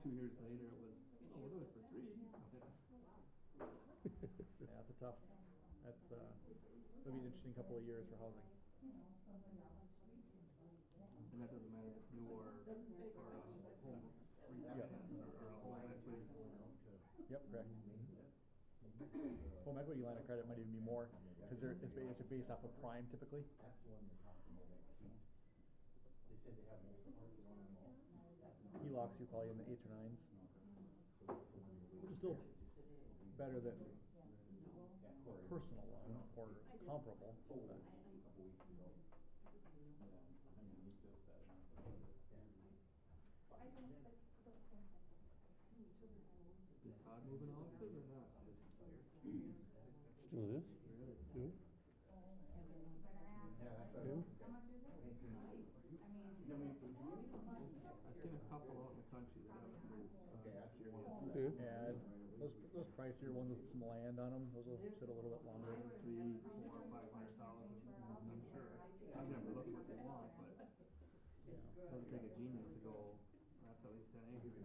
2 years later it was, oh, we'll do it for 3. Yeah, it's a tough, it'll be an interesting couple of years for housing. And that doesn't matter if it's new or home refinance or a home equity. Yep, correct. Home equity line of credit might even be more, because it's based off of prime typically. HELOCs, you're probably in the 8s or 9s, which is still better than personal loan or comparable. But Is Todd moving houses or not? Still is? Really? Yeah. I've seen a couple out in the country that haven't moved, so I'm just curious. Yeah, it's those pricier ones with some land on them. Those will sit a little bit longer. 300,000, 400,000, 500,000. I'm sure. I've never looked what they want, but it doesn't take a genius to go. That's at least 10 acres.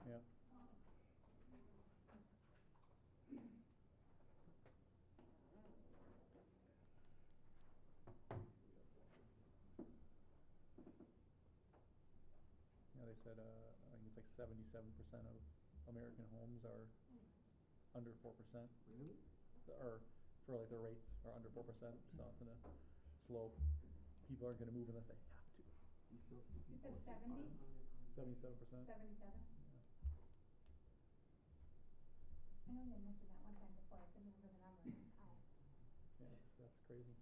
Yeah. Yeah, they said I think it's like 77% of American homes are under 4%. Really? Or for like the rates are under 4%, so it's in a slope. People aren't going to move unless they have to. You still see people. You said 70? 77%. 77? Yeah. I know you had mentioned that one time before, I couldn't remember the number. Yeah, that's crazy. That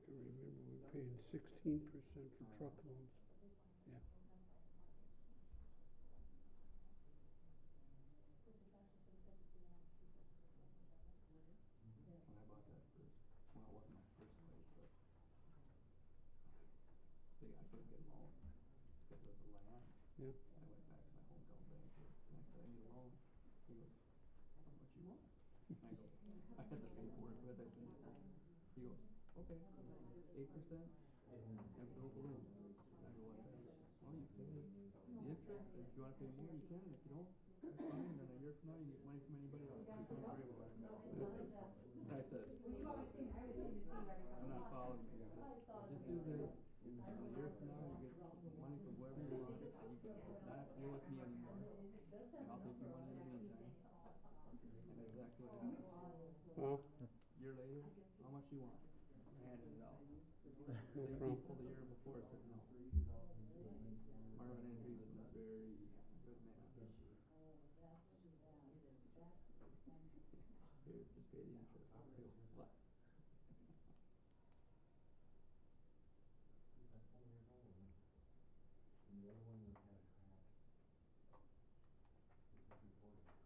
is I remember we were paying 16% for truck loans. Yeah. When I bought that first, well, it wasn't my first place, but I couldn't get a loan because of the land. Yeah. I went back to my hometown banker and I said, I need a loan. He goes, how much you want? I go, I had the paperwork with it. He goes, okay, 8%. Never no balloons. I go, what's that? Well, you pay the interest, and if you want to pay more, you can. If you don't, that's fine. Then a year from now, you get money from anybody else. I said, I'm not following you. Just do this. And a year from now, you get money from whoever you want. And you can not have to deal with me anymore. And I'll take your money in the meantime. And that's exactly what happened. Well, A year later, how much you want? I handed it out. no Same problem. people the year before said no. Marvin Andreessen was very good man. Here, just pay the interest. What? The other one was had a crack. This is reported crack. Crack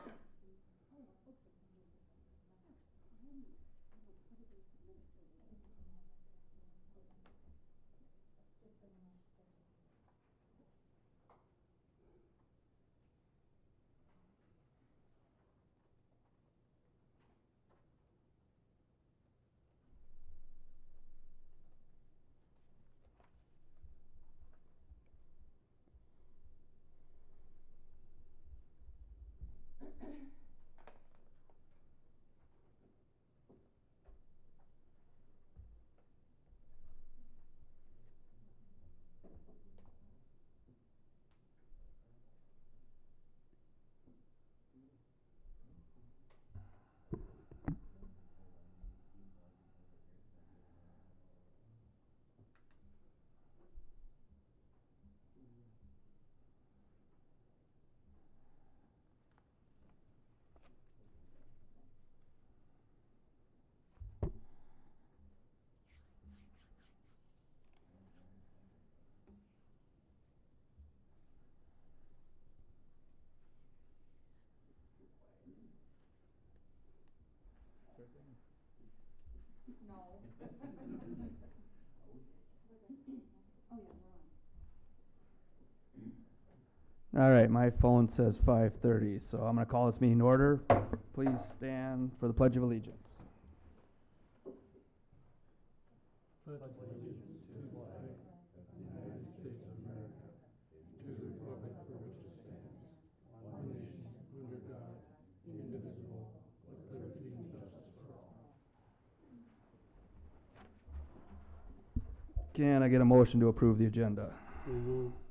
radius. No. Oh, yeah, we're on. All right, my phone says 5:30, so I'm gonna call this meeting to order. Please stand for the Pledge of Allegiance. Pledge allegiance to the flag of the United States of America, to the republic for which it stands, one nation, under God, indivisible, with liberty and justice for all. Can I get a motion to approve the agenda?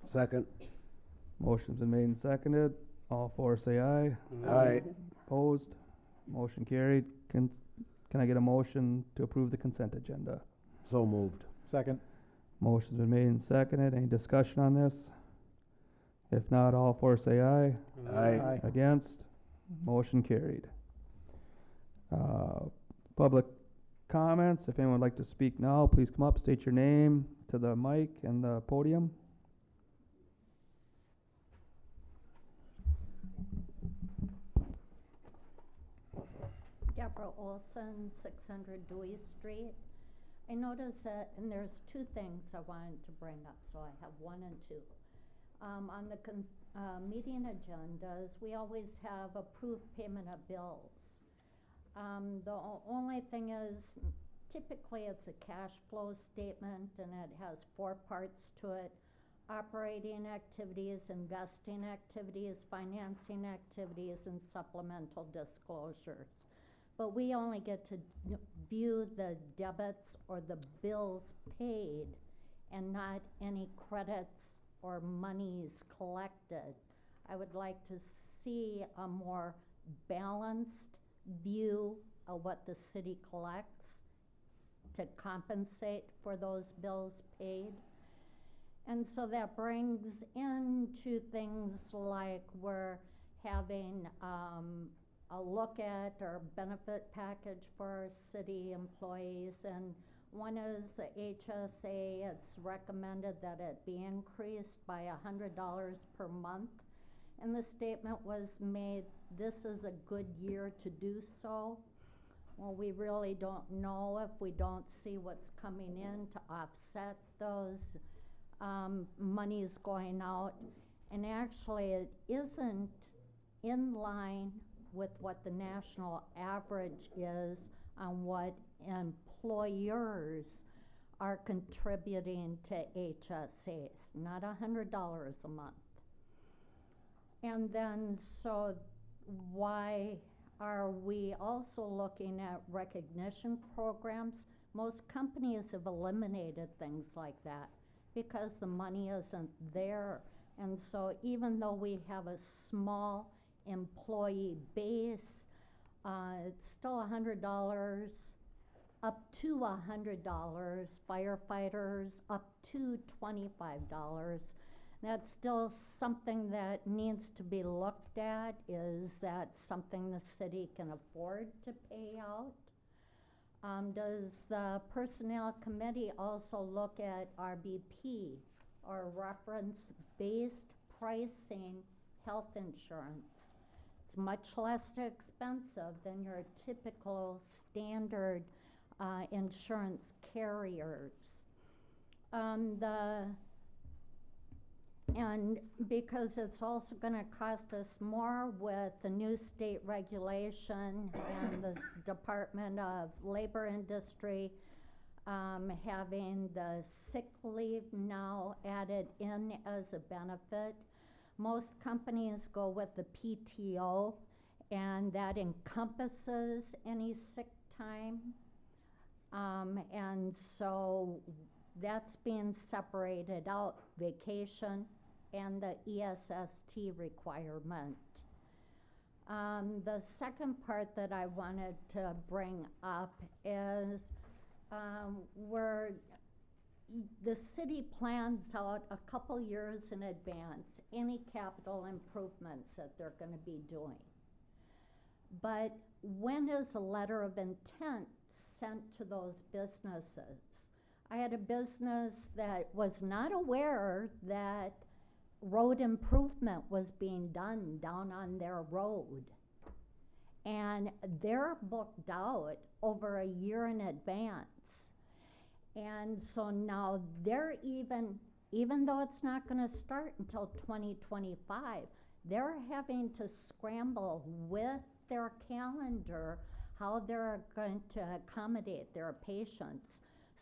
Second. Motion's been made and seconded. All four say aye. Aye. Opposed? Motion carried. Can I get a motion to approve the consent agenda? So moved. Second. Motion's been made and seconded. Any discussion on this? If not, all four say aye. Aye. Against? Motion carried. Public comments. If anyone would like to speak now, please come up, state your name to the mic and the podium. Deborah Olson, 600 Dewey Street. I noticed that, and there's two things I wanted to bring up, so I have one and two. On the meeting agendas, we always have approved payment of bills. The only thing is, typically it's a cash flow statement and it has 4 parts to it: operating activities, investing activities, financing activities, and supplemental disclosures. But we only get to view the debits or the bills paid and not any credits or monies collected. I would like to see a more balanced view of what the city collects to compensate for those bills paid. And so that brings into things like we're having a look at our benefit package for our city employees, and one is the HSA. It's recommended that it be increased by $100 per month, and the statement was made, this is a good year to do so. Well, we really don't know if we don't see what's coming in to offset those monies going out, and actually it isn't in line with what the national average is on what employers are contributing to HSAs, not $100 a month. And then, so why are we also looking at recognition programs? Most companies have eliminated things like that because the money isn't there. And so even though we have a small employee base, it's still $100, up to $100, firefighters up to $25. That's still something that needs to be looked at. Is that something the city can afford to pay out? Does the personnel committee also look at RBP, or reference-based pricing health insurance? It's much less expensive than your typical standard insurance carriers. And because it's also going to cost us more with the new state regulation and the Department of Labor Industry having the sick leave now added in as a benefit. Most companies go with the PTO, and that encompasses any sick time. And so that's being separated out, vacation and the ESST requirement. The second part that I wanted to bring up is where the city plans out a couple years in advance any capital improvements that they're going to be doing. But when is a letter of intent sent to those businesses? I had a business that was not aware that road improvement was being done down on their road. and they're booked out over a year in advance. And so now they're even though it's not gonna start until 2025, they're having to scramble with their calendar how they're going to accommodate their patients.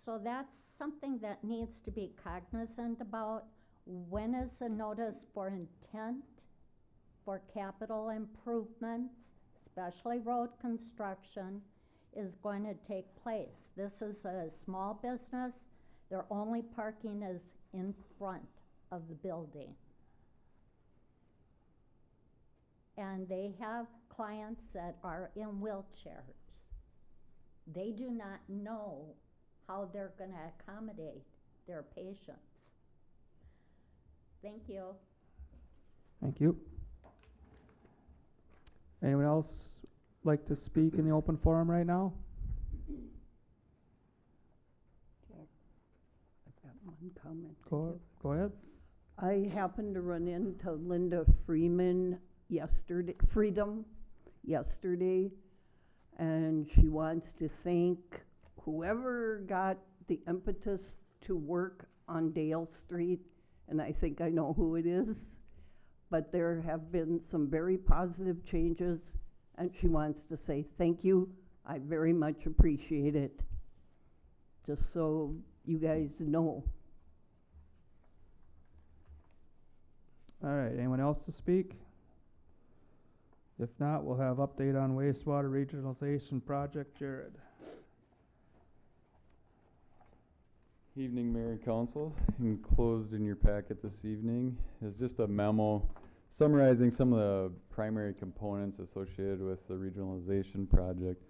So that's something that needs to be cognizant about. When is the notice for intent for capital improvements, especially road construction, is going to take place? This is a small business. Their only parking is in front of the building. And they have clients that are in wheelchairs. They do not know how they're going to accommodate their patients. Thank you. Thank you. Anyone else like to speak in the open forum right now? I've got one comment. Go ahead. I happened to run into Linda Freedom yesterday, and she wants to thank whoever got the impetus to work on Dale Street, and I think I know who it is, but there have been some very positive changes, and she wants to say thank you. I very much appreciate it, just so you guys know. All right, anyone else to speak? If not, we'll have update on wastewater regionalization project. Jared. Evening, Mayor and Council. Enclosed in your packet this evening is just a memo summarizing some of the primary components associated with the regionalization project.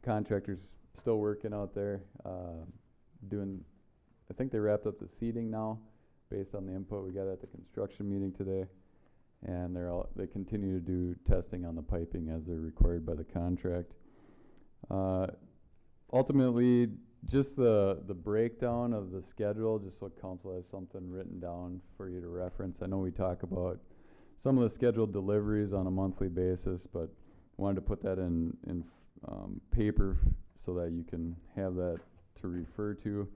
Contractors still working out there, I think they wrapped up the seeding now based on the input we got at the construction meeting today. And they continue to do testing on the piping as they're required by the contract. Ultimately, just the breakdown of the schedule, just so council has something written down for you to reference. I know we talk about some of the scheduled deliveries on a monthly basis, but wanted to put that in paper so that you can have that to refer to.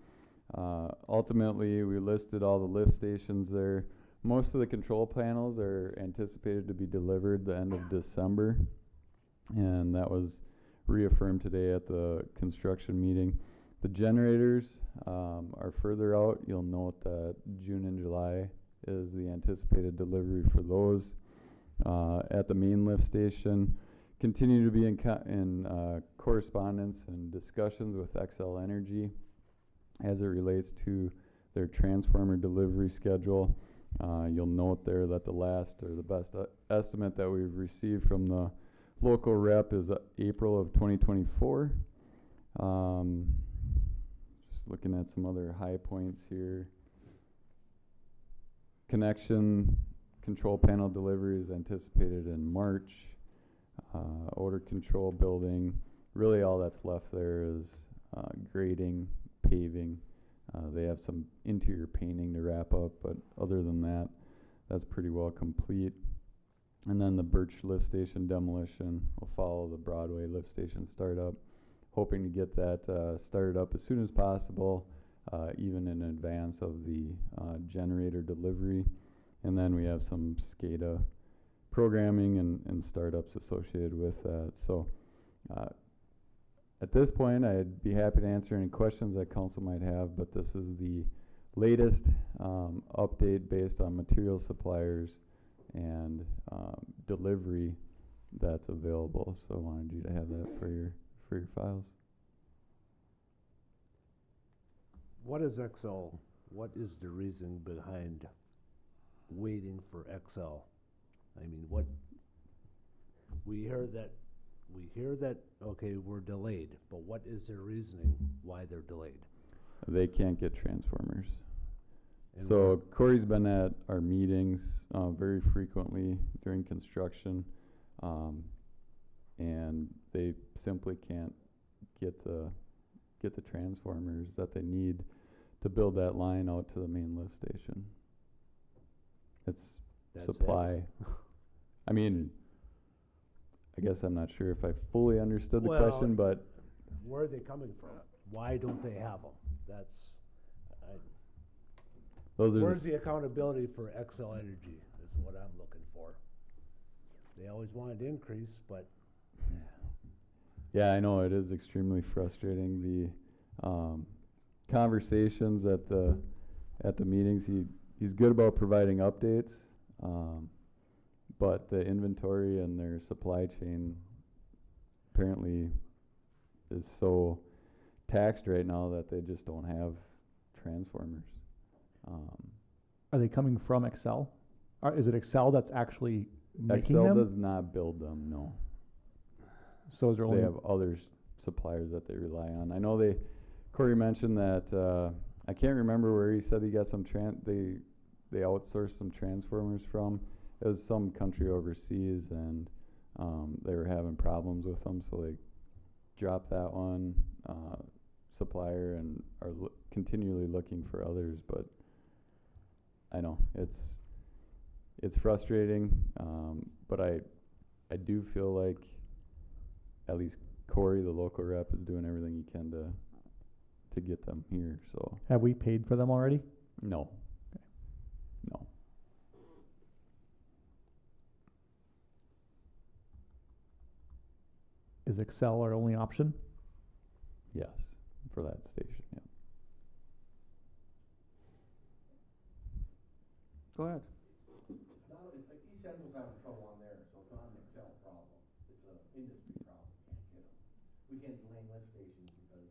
Ultimately, we listed all the lift stations there. Most of the control panels are anticipated to be delivered the end of December, and that was reaffirmed today at the construction meeting. The generators are further out. You'll note that June and July is the anticipated delivery for those. At the main lift station, continue to be in correspondence and discussions with XL Energy as it relates to their transformer delivery schedule. You'll note there that the best estimate that we've received from the local rep is April of 2024. Just looking at some other high points here. Connection control panel delivery is anticipated in March. Odor control building, really all that's left there is grading, paving. They have some interior painting to wrap up, but other than that, that's pretty well complete. And then the Birch lift station demolition will follow the Broadway lift station startup. Hoping to get that started up as soon as possible, even in advance of the generator delivery. And then we have some SCADA programming and startups associated with that. So at this point, I'd be happy to answer any questions that council might have, but this is the latest update based on material suppliers and delivery that's available. So I wanted you to have that for your files. What is XL? What is the reason behind waiting for XL? I mean, what we hear that okay, we're delayed, but what is their reasoning why they're delayed? They can't get transformers. And so Corey's been at our meetings very frequently during construction, and they simply can't get the transformers that they need to build that line out to the main lift station. It's supply. I mean, I guess I'm not sure if I fully understood the Well, question, but Where are they coming from? Why don't they have them? That's, those are where's the accountability for Xcel Energy is what I'm looking for. They always wanted to increase, but yeah, I know it is extremely frustrating. The conversations at the meetings, he's good about providing updates, but the inventory and their supply chain apparently is so taxed right now that they just don't have transformers. Are they coming from Excel? Is it Excel that's actually making Excel them? does not build them, no. So is there only They have other suppliers that they rely on. I know Corey mentioned that, I can't remember where he said he got some they outsourced some transformers from. It was some country overseas, and they were having problems with them, so they dropped that one supplier and are continually looking for others. But I know it's frustrating, but I do feel like at least Corey, the local rep, is doing everything he can to get them here. So have we paid for them already? no, no. Is Excel our only option? Yes, for that station. Yeah. Go ahead. It's not, it's like East Central's having trouble on there, so it's not an Excel problem. It's a industry problem. Can't get them. We can't do lane lift stations because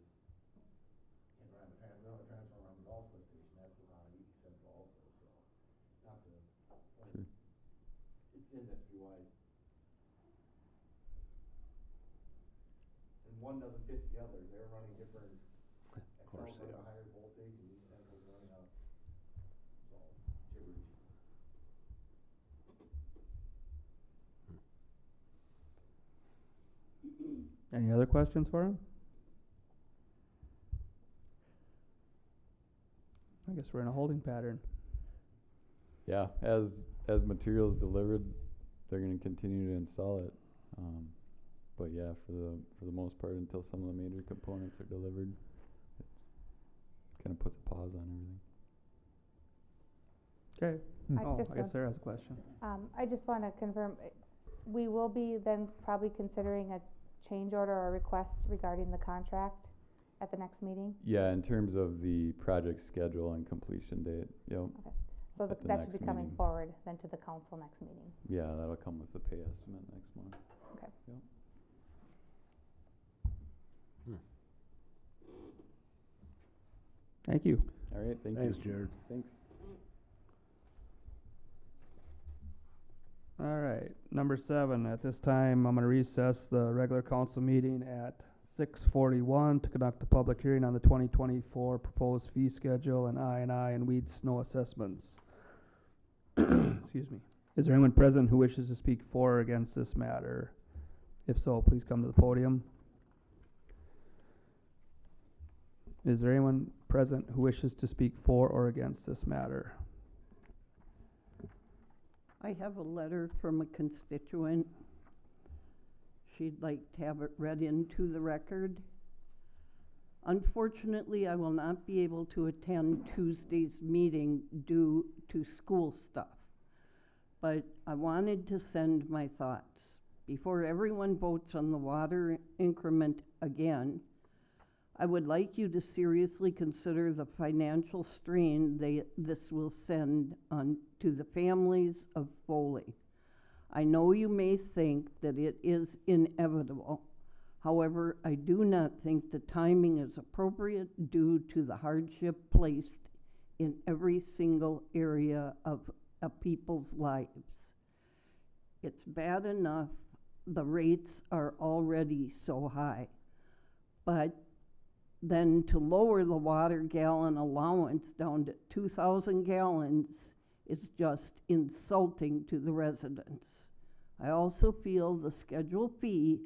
we don't have a transformer on the golf course station. That's not on East Central also, so not to, Sure. it's industry wide. And one doesn't fit the other. They're running different. course Excel's they running a are. higher voltage and East Central's running a, it's all gibberish. Any other questions for him? I guess we're in a holding pattern. Yeah, as materials delivered, they're going to continue to install it. But yeah, for the most part, until some of the major components are delivered, it kind of puts a pause on everything. Okay. I Oh, just I guess want- Sarah has a question. I just wanna confirm, we will be then probably considering a change order or request regarding the contract at the next meeting? Yeah, in terms of the project schedule and completion date, yep. So At the that should next be coming meeting. forward then to the council next meeting. Yeah, that'll come with the pay estimate next month. Okay. Yep. Thank you. All right, thank thanks, you. Jared. Thanks. All right, number 7, at this time, I'm gonna recess the regular council meeting at 6:41 to conduct the public hearing on the 2024 proposed fee schedule and I and weed snow assessments. Excuse me. Is there anyone present who wishes to speak for or against this matter? If so, please come to the podium. Is there anyone present who wishes to speak for or against this matter? I have a letter from a constituent. She'd like to have it read into the record. Unfortunately, I will not be able to attend Tuesday's meeting due to school stuff. But I wanted to send my thoughts. Before everyone votes on the water increment again, I would like you to seriously consider the financial strain this will send on to the families of Foley. I know you may think that it is inevitable. However, I do not think the timing is appropriate due to the hardship placed in every single area of people's lives. It's bad enough the rates are already so high, but then to lower the water gallon allowance down to 2,000 gallons is just insulting to the residents. I also feel the schedule fee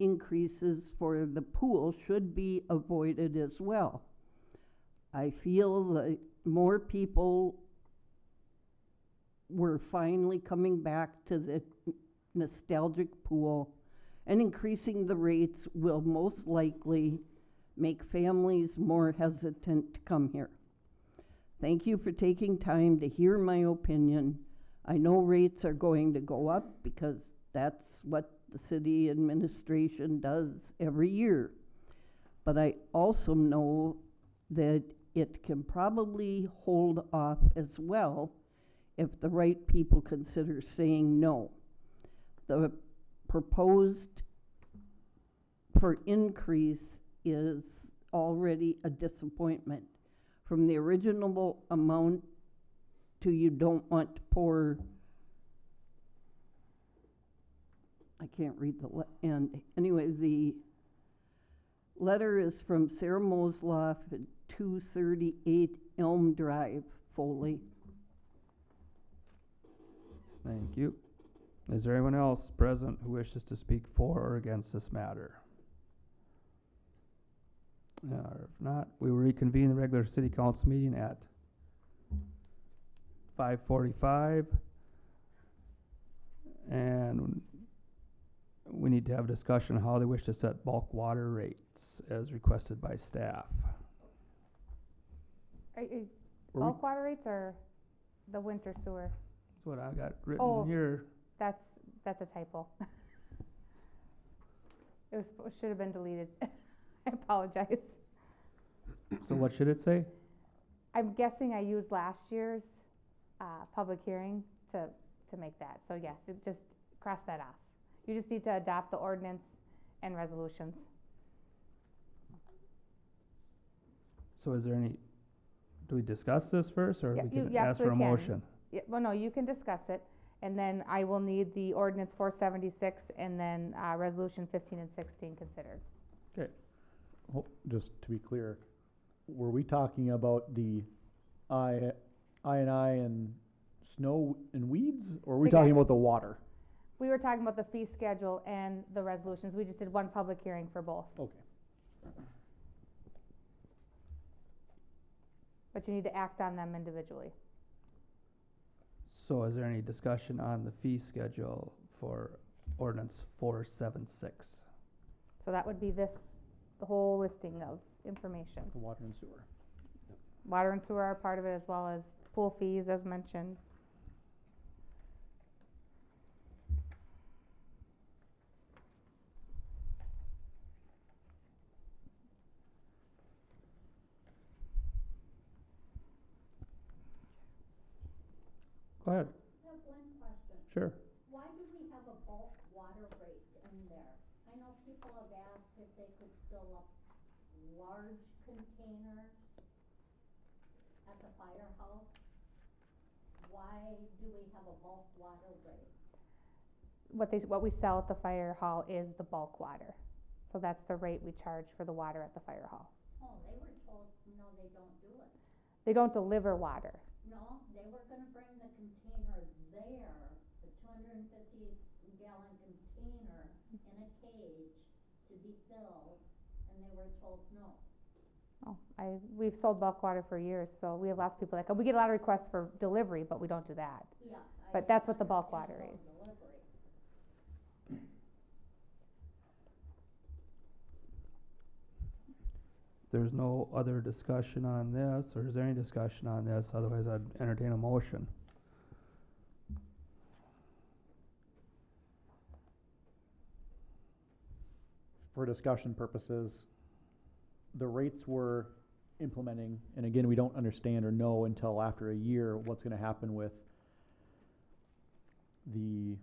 increases for the pool should be avoided as well. I feel that more people were finally coming back to the nostalgic pool, and increasing the rates will most likely make families more hesitant to come here. Thank you for taking time to hear my opinion. I know rates are going to go up because that's what the city administration does every year. But I also know that it can probably hold off as well if the right people consider saying no. The proposed for increase is already a disappointment. From the original amount to you don't want to pour, I can't read the end. Anyway, the letter is from Sarah Mosloff at 238 Elm Drive, Foley. Thank you. Is there anyone else present who wishes to speak for or against this matter? If not, we will reconvene the regular city council meeting at 5:45. And we need to have a discussion on how they wish to set bulk water rates as requested by staff. Bulk water rates or the winter sewer? That's what I got written here. That's a typo. It should have been deleted. I apologize. So what should it say? I'm guessing I used last year's public hearing to make that. So yes, just cross that off. You just need to adopt the ordinance and resolutions. So is there any, do we discuss this first, or Yeah, we can you ask for a absolutely can. motion? Yeah, well, no, you can discuss it, and then I will need the ordinance 476 and then resolution 15 and 16 considered. Okay. Oh, just to be clear, were we talking about the I and snow and weeds, or are we talking about the water? We were talking about the fee schedule and the resolutions. We just did one public hearing for both. Okay. But you need to act on them individually. So is there any discussion on the fee schedule for ordinance 476? So that would be the whole listing of information. The water and sewer. Water and sewer are part of it, as well as pool fees, as mentioned. Go ahead. I have one question. Sure. Why do we have a bulk water rate in there? I know people have asked if they could fill up large containers at the firehouse. Why do we have a bulk water rate? What we sell at the fire hall is the bulk water. So that's the rate we charge for the water at the fire hall. Oh, they were told, no, they don't do it. They don't deliver water. No, they were gonna bring the container there, the 250 gallon container in a cage to be filled, and they were told no. Oh, we've sold bulk water for years, so we have lots of people we get a lot of requests for delivery, but we don't do that. Yeah. But that's what the bulk water is. Delivery. There's no other discussion on this, or is there any discussion on this? Otherwise, I'd entertain a motion. For discussion purposes, the rates we're implementing, and again, we don't understand or know until after a year what's going to happen with the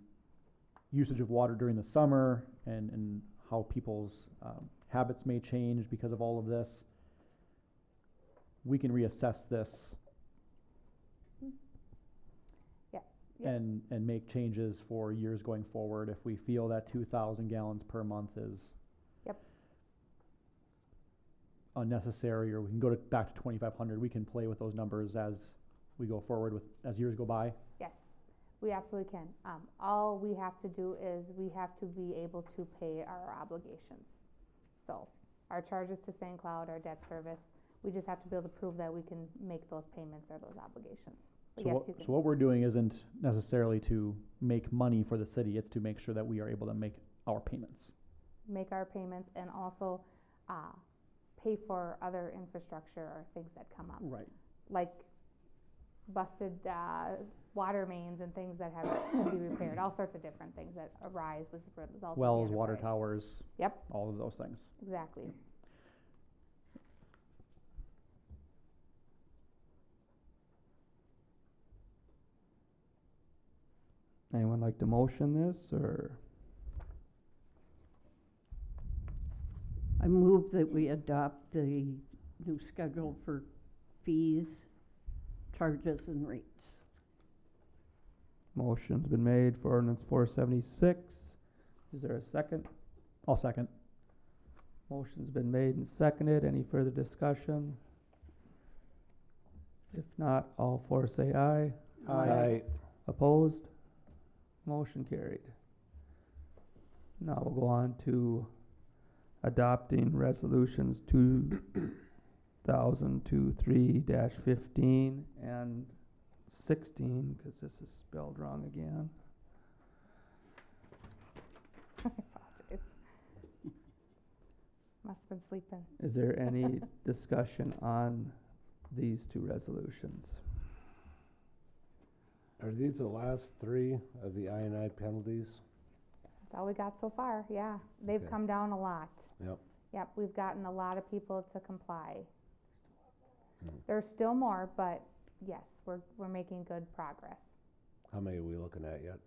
usage of water during the summer and how people's habits may change because of all of this. We can reassess this and make changes for years going forward if we feel that 2,000 gallons per month is unnecessary, or we can go back to 2,500. We can play with those numbers as we go forward as years go by. Yes, we absolutely can. All we have to do is we have to be able to pay our obligations. So our charges to St. Cloud, our debt service, we just have to be able to prove that we can make those payments or those obligations. But So yes, what, you so can what we're doing isn't necessarily to make money for the city, it's to make sure that we are able to make our payments. make our payments and also, pay for other infrastructure or things that come up. Right. Like busted, water mains and things that have to be repaired, all sorts of different things that arise as a result of the Wells, water enterprise. towers. Yep. All of those things. Exactly. Anyone like to motion this, or? I move that we adopt the new schedule for fees, charges, and rates. Motion's been made for ordinance 476. Is there a second? I'll second. Motion's been made and seconded. Any further discussion? If not, all four say aye. Aye. Opposed? Motion carried. Now we'll go on to adopting resolutions 2023-15 and 16, because this is spelled wrong again. I apologize. Must have been sleeping. Is there any discussion on these two resolutions? Are these the last three of the I&I penalties? That's all we got so far, yeah. They've Okay. come down a lot. Yep. Yep, we've gotten a lot of people to comply. Hmm. There's still more, but yes, we're making good progress. How many are we looking at yet?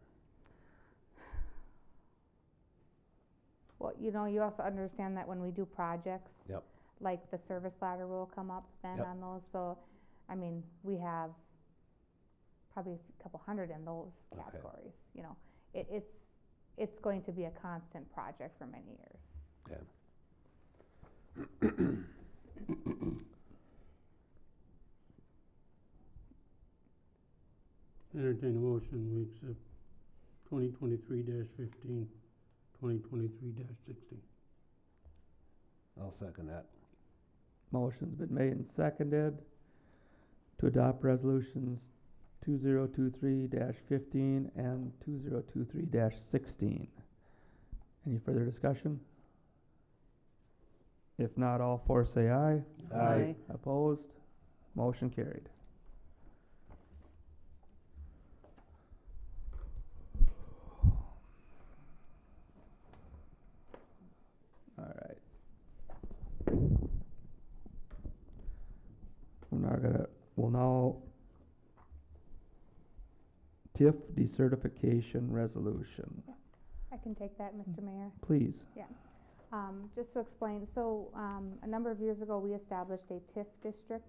Well, you know, you also understand that when we do projects. Yep. Like the service ladder will come up then Yep. on those, so, I mean, we have probably a couple hundred in those Okay. categories, you know. It's going to be a constant project for many years. Okay. Entertain a motion, we accept 2023-15, 2023-16. I'll second that. Motion's been made and seconded to adopt resolutions 2023-15 and 2023-16. Any further discussion? If not, all four say aye. Aye. Opposed? Motion carried. All right. We'll now Tiff decertification resolution. I can take that, Mr. Mayor. Please. Just to explain, so, a number of years ago, we established a TIF district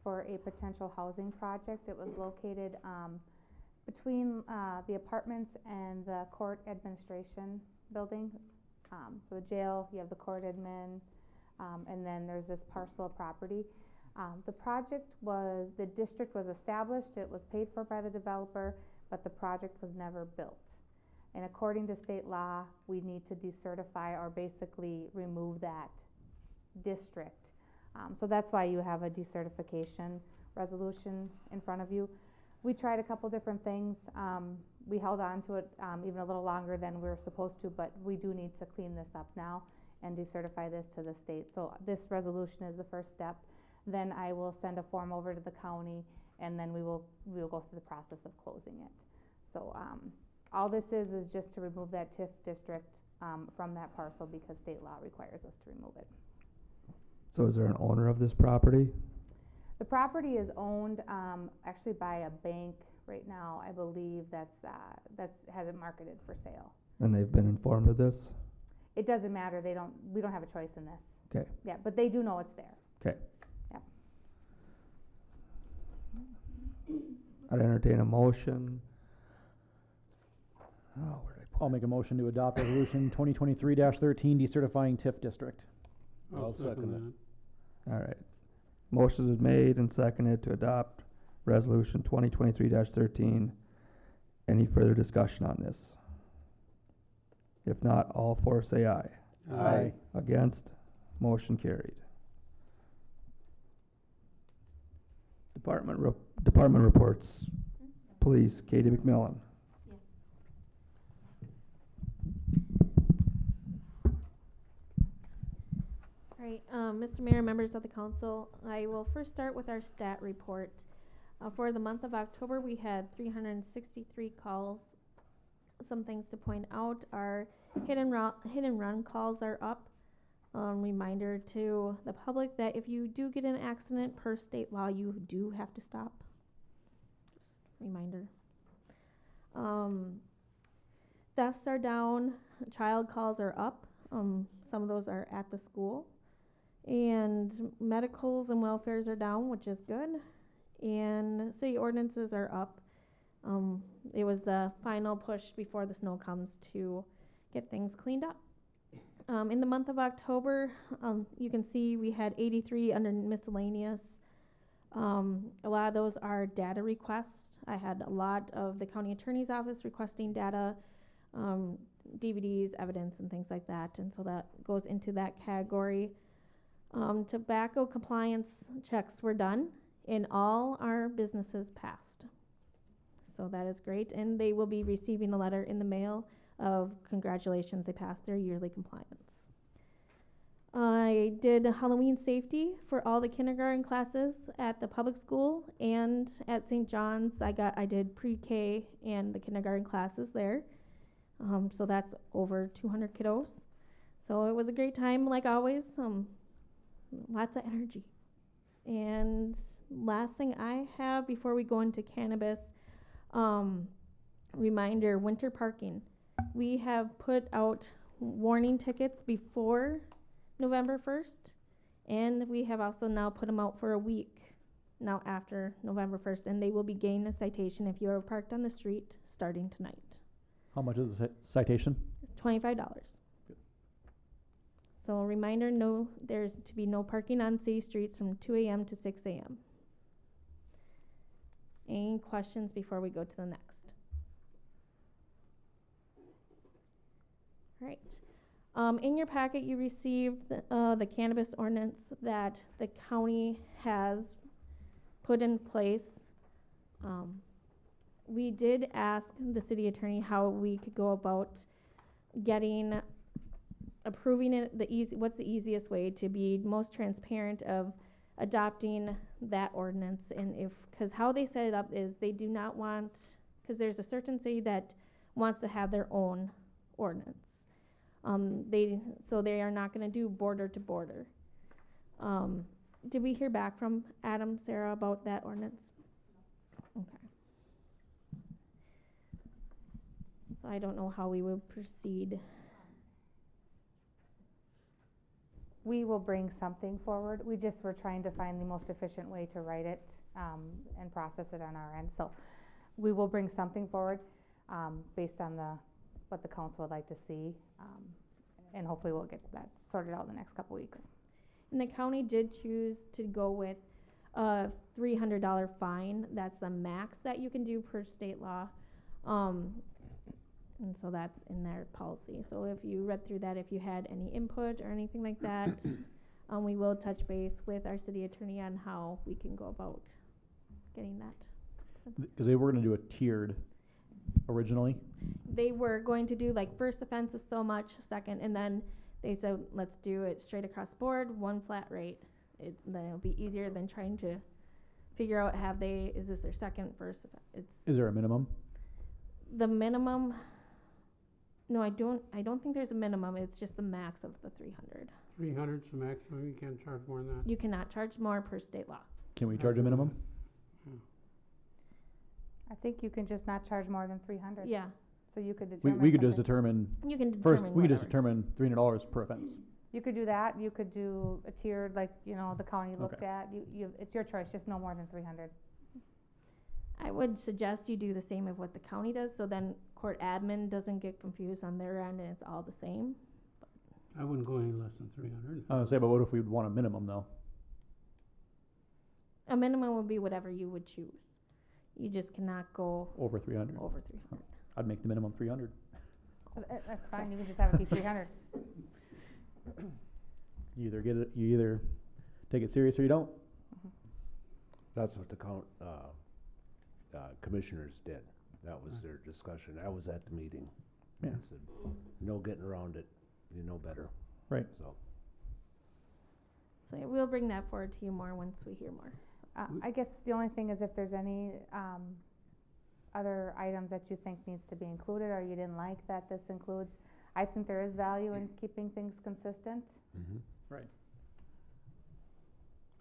for a potential housing project. It was located, between, the apartments and the court administration building. So the jail, you have the court admin, and then there's this parcel of property. The district was established, it was paid for by the developer, but the project was never built. And according to state law, we need to decertify or basically remove that district. So that's why you have a decertification resolution in front of you. We tried a couple different things. We held on to it even a little longer than we were supposed to, but we do need to clean this up now and decertify this to the state. So this resolution is the first step. Then I will send a form over to the county, and then we will go through the process of closing it. So all this is just to remove that TIF district from that parcel because state law requires us to remove it. So is there an owner of this property? The property is owned actually by a bank right now. I believe that's has it marketed for sale. And they've been informed of this? It doesn't matter. We don't have a choice in this. Okay. Yeah, but they do know it's there. Okay. Yep. I'd entertain a motion. Oh, where did I put I'll make a motion to adopt resolution 2023-13 decertifying TIF district. I'll second it. All right. Motion is made and seconded to adopt resolution 2023-13. Any further discussion on this? If not, all four say aye. Aye. Against? Motion carried. Department reports. Police, Katie McMillan. All right, Mr. Mayor, members of the council, I will first start with our stat report. For the month of October, we had 363 calls. Some things to point out are hit and run calls are up. Reminder to the public that if you do get in an accident, per state law, you do have to stop. Just reminder. Thefts are down. Child calls are up. Some of those are at the school. And medicals and welfares are down, which is good. And city ordinances are up. It was the final push before the snow comes to get things cleaned up. In the month of October, you can see we had 83 under miscellaneous. A lot of those are data requests. I had a lot of the county attorney's office requesting data, DVDs, evidence, and things like that. And so that goes into that category. Tobacco compliance checks were done and all our businesses passed. So that is great. And they will be receiving a letter in the mail of congratulations, they passed their yearly compliance. I did Halloween safety for all the kindergarten classes at the public school and at St. John's. I did pre-K and the kindergarten classes there. So that's over 200 kiddos. So it was a great time, like always. Lots of energy. And last thing I have before we go into cannabis, reminder, winter parking. We have put out warning tickets before November 1st, and we have also now put them out for a week now after November 1st, and they will be getting a citation if you are parked on the street starting tonight. How much is the citation? It's $25. Good. So a reminder, there's to be no parking on city streets from 2 a.m. to 6 a.m. Any questions before we go to the next? All right. In your packet, you received the cannabis ordinance that the county has put in place. We did ask the city attorney how we could go about approving it. What's the easiest way to be most transparent of adopting that ordinance, and because how they set it up is they do not want, because there's a certain city that wants to have their own ordinance. So they are not going to do border to border. Did we hear back from Adam, Sarah, about that ordinance? Okay. So I don't know how we would proceed. We will bring something forward. We just were trying to find the most efficient way to write it and process it on our end. So we will bring something forward based on what the council would like to see, and hopefully we'll get that sorted out in the next couple weeks. And the county did choose to go with a $300 fine. That's the max that you can do per state law. And so that's in their policy. So if you read through that, if you had any input or anything like that, we will touch base with our city attorney on how we can go about getting that. Because they were going to do a tiered originally. They were going to do like first offense is so much, second, and then they said let's do it straight across the board, one flat rate. That'll be easier than trying to figure out is this their second, first? Is there a minimum? The minimum. No, I don't think there's a minimum. It's just the max of the 300. 300's the maximum. You can't charge more than that. You cannot charge more per state law. Can we charge a minimum? I think you can just not charge more than 300. Yeah. So you could determine. We could just determine. You can determine first. We could just whatever. determine $300 per offense. You could do that. You could do a tiered, like the county looked Okay. at. It's your choice. Just no more than 300. I would suggest you do the same of what the county does, so then court admin doesn't get confused on their end and it's all the same. I wouldn't go any less than 300. I was gonna say, but what if we'd want a minimum though? A minimum would be whatever you would choose. You just cannot go Over 300. over 300. I'd make the minimum 300. That's fine. You can just have it be 300. You either take it serious or you don't. That's what the commissioners did. That was their discussion. I was at the meeting. Yeah. They said, no getting around it, you know better, Right. so. So yeah, we'll bring that forward to you more once we hear more. I guess the only thing is if there's any, other items that you think needs to be included or you didn't like that this includes, I think there is value in keeping things consistent. Mhm. Right.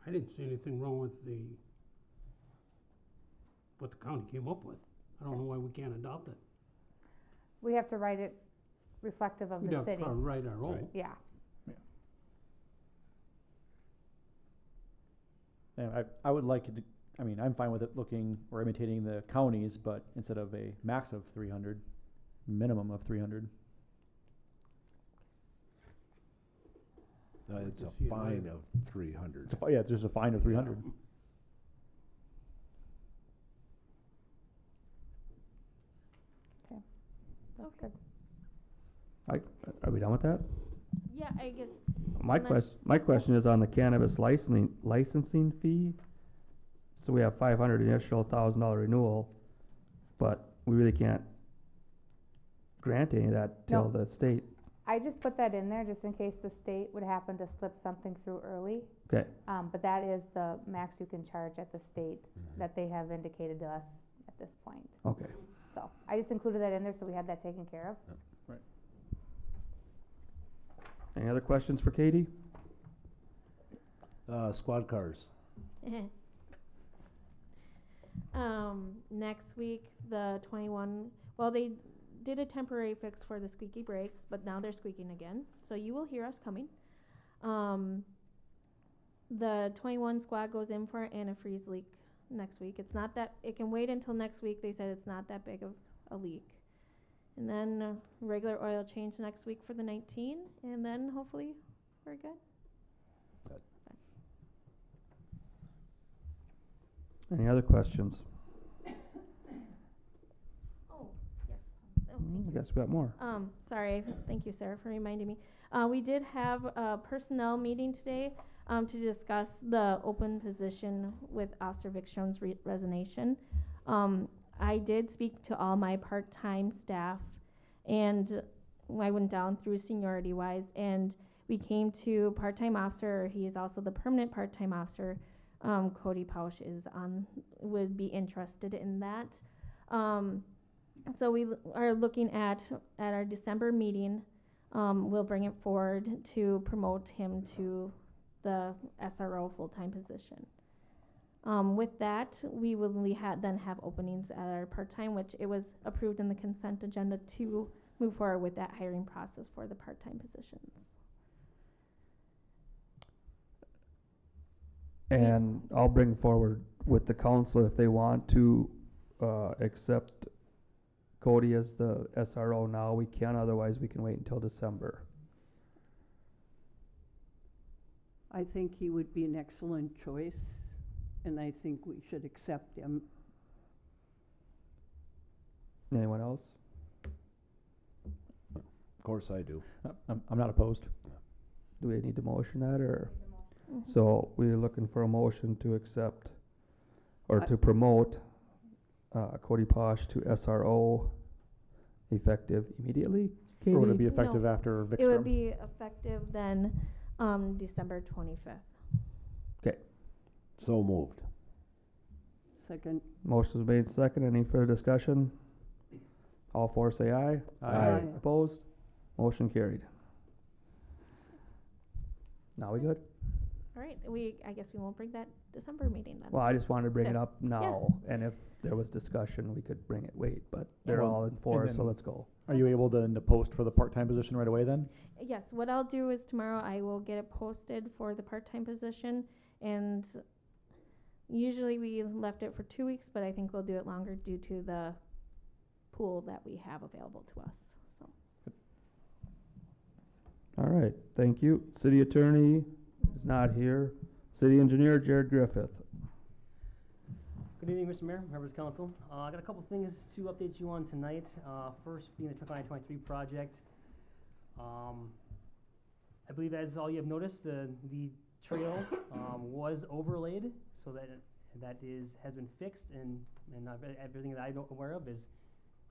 I didn't see anything wrong with what the county came up with. I don't know why we can't adopt it. We have to write it reflective of We'd the have city. to write our own. Right. Yeah, And I would like it to, I mean, I'm fine with it looking or imitating the counties, but instead of a max of 300, minimum of 300. It's a Just see it fine later. of 300. Yeah, there's a fine of 300. that's good. Are we done with that? Yeah, I guess, My Unless- question is on the cannabis licensing fee. So we have 500 initial, $1,000 renewal, but we really can't grant any of that till No. the state. I just put that in there just in case the state would happen to slip something through early. Okay, But that is the max you can charge at the state Mhm. that they have indicated to us at this point. okay. So I just included that in there so we had that taken care of. Any other questions for Katie? Squad cars. next week, the 21, well, they did a temporary fix for the squeaky brakes, but now they're squeaking again, so you will hear us coming. The 21 squad goes in for an antifreeze leak next week. It's not that, it can wait until next week, they said it's not that big of a leak. And then regular oil change next week for the 19, and then hopefully we're good. Any other questions? Oh, yes. Oh, I guess we got more. Sorry, thank you, Sarah, for reminding me. We did have a personnel meeting today, to discuss the open position with Officer Vikstrom's resignation. I did speak to all my part-time staff, and I went down through seniority-wise, and we came to part-time officer, he is also the permanent part-time officer. Cody Pausch would be interested in that. So we are looking at our December meeting, we'll bring it forward to promote him to the SRO full-time position. With that, we will then have openings at our part-time, which it was approved in the consent agenda to move forward with that hiring process for the part-time positions. And I'll bring forward with the council if they want to accept Cody as the SRO now, we can, otherwise we can wait until December. I think he would be an excellent choice, and I think we should accept him. Anyone else? Of course I do. I'm not opposed. Do we need to motion that, or? Mhm. So we're looking for a motion to accept, or I- to promote Cody Posh to SRO effective immediately, Katie? Or would it be No. effective after Vikstrom? It would be effective then, December 25th. So moved. Second. Motion is made second. Any further discussion? All four say aye. Aye. Opposed? Motion carried. Now we good? All right, I guess we won't bring that December meeting then. Well, I just wanted to bring it Okay. up now, and if there was discussion, we could bring it, but they're Well, all in for, and so then- let's go. Are you able to post for the part-time position right away then? Yes, what I'll do is tomorrow I will get it posted for the part-time position, and usually we left it for 2 weeks, but I think we'll do it longer due to the pool that we have available to us, so. All right, thank you. City attorney is not here. City engineer Jared Griffith. Good evening, Mr. Mayor, members of council. I got a couple things to update you on tonight. First being the 2023 project. I believe as all you have noticed, the trail was overlaid so that that has been fixed, and everything that I'm aware of is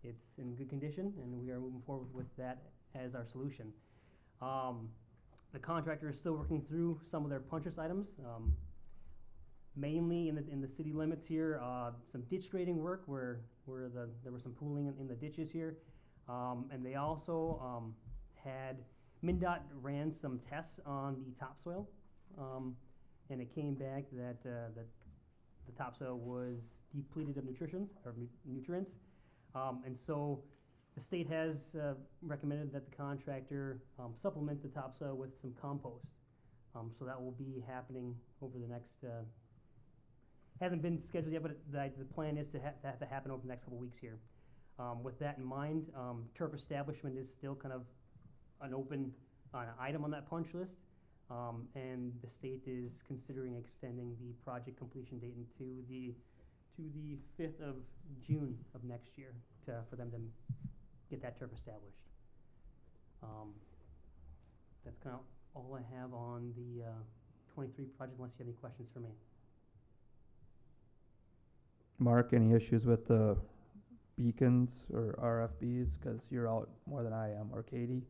it's in good condition, and we are moving forward with that as our solution. The contractor is still working through some of their punch list items, mainly in the city limits here. Some ditch grading work where there was some pooling in the ditches here, and they also had MnDOT ran some tests on the topsoil, and it came back that the topsoil was depleted of nutrients, and so the state has recommended that the contractor supplement the topsoil with some compost. So that will be happening over the next, hasn't been scheduled yet, but the plan is to have to happen over the next couple weeks here. With that in mind, turf establishment is still kind of an open item on that punch list, and the state is considering extending the project completion date into the 5th of June of next year for them to get that turf established. That's kind of all I have on the 23 project, unless you have any questions for me. Mark, any issues with the beacons or RFBs? Because you're out more than I am, or Katie?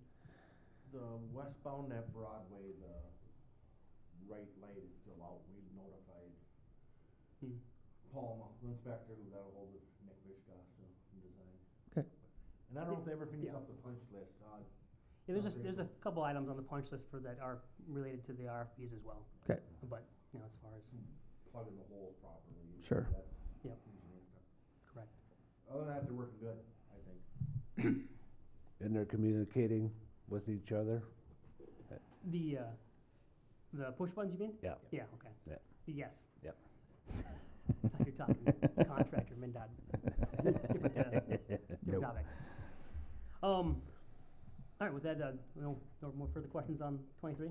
The westbound at Broadway, the right light is still out. We've notified Paul, the inspector, who got a hold of Nick Vishka from design. Okay. And I don't know if they ever finished up the punch list. Yeah, there's a couple items on the punch list that are related to the RFPs as well. Okay. But as far as plugging the holes properly. Sure. That's Yep. Correct. Other than that, they're working good, I think. And they're communicating with each other? The push buttons, you mean? Yeah. Yeah. Okay. Yeah. Yes. Yep. You're talking contractor, MnDOT. Different topic. All right. With that, no more further questions on 23.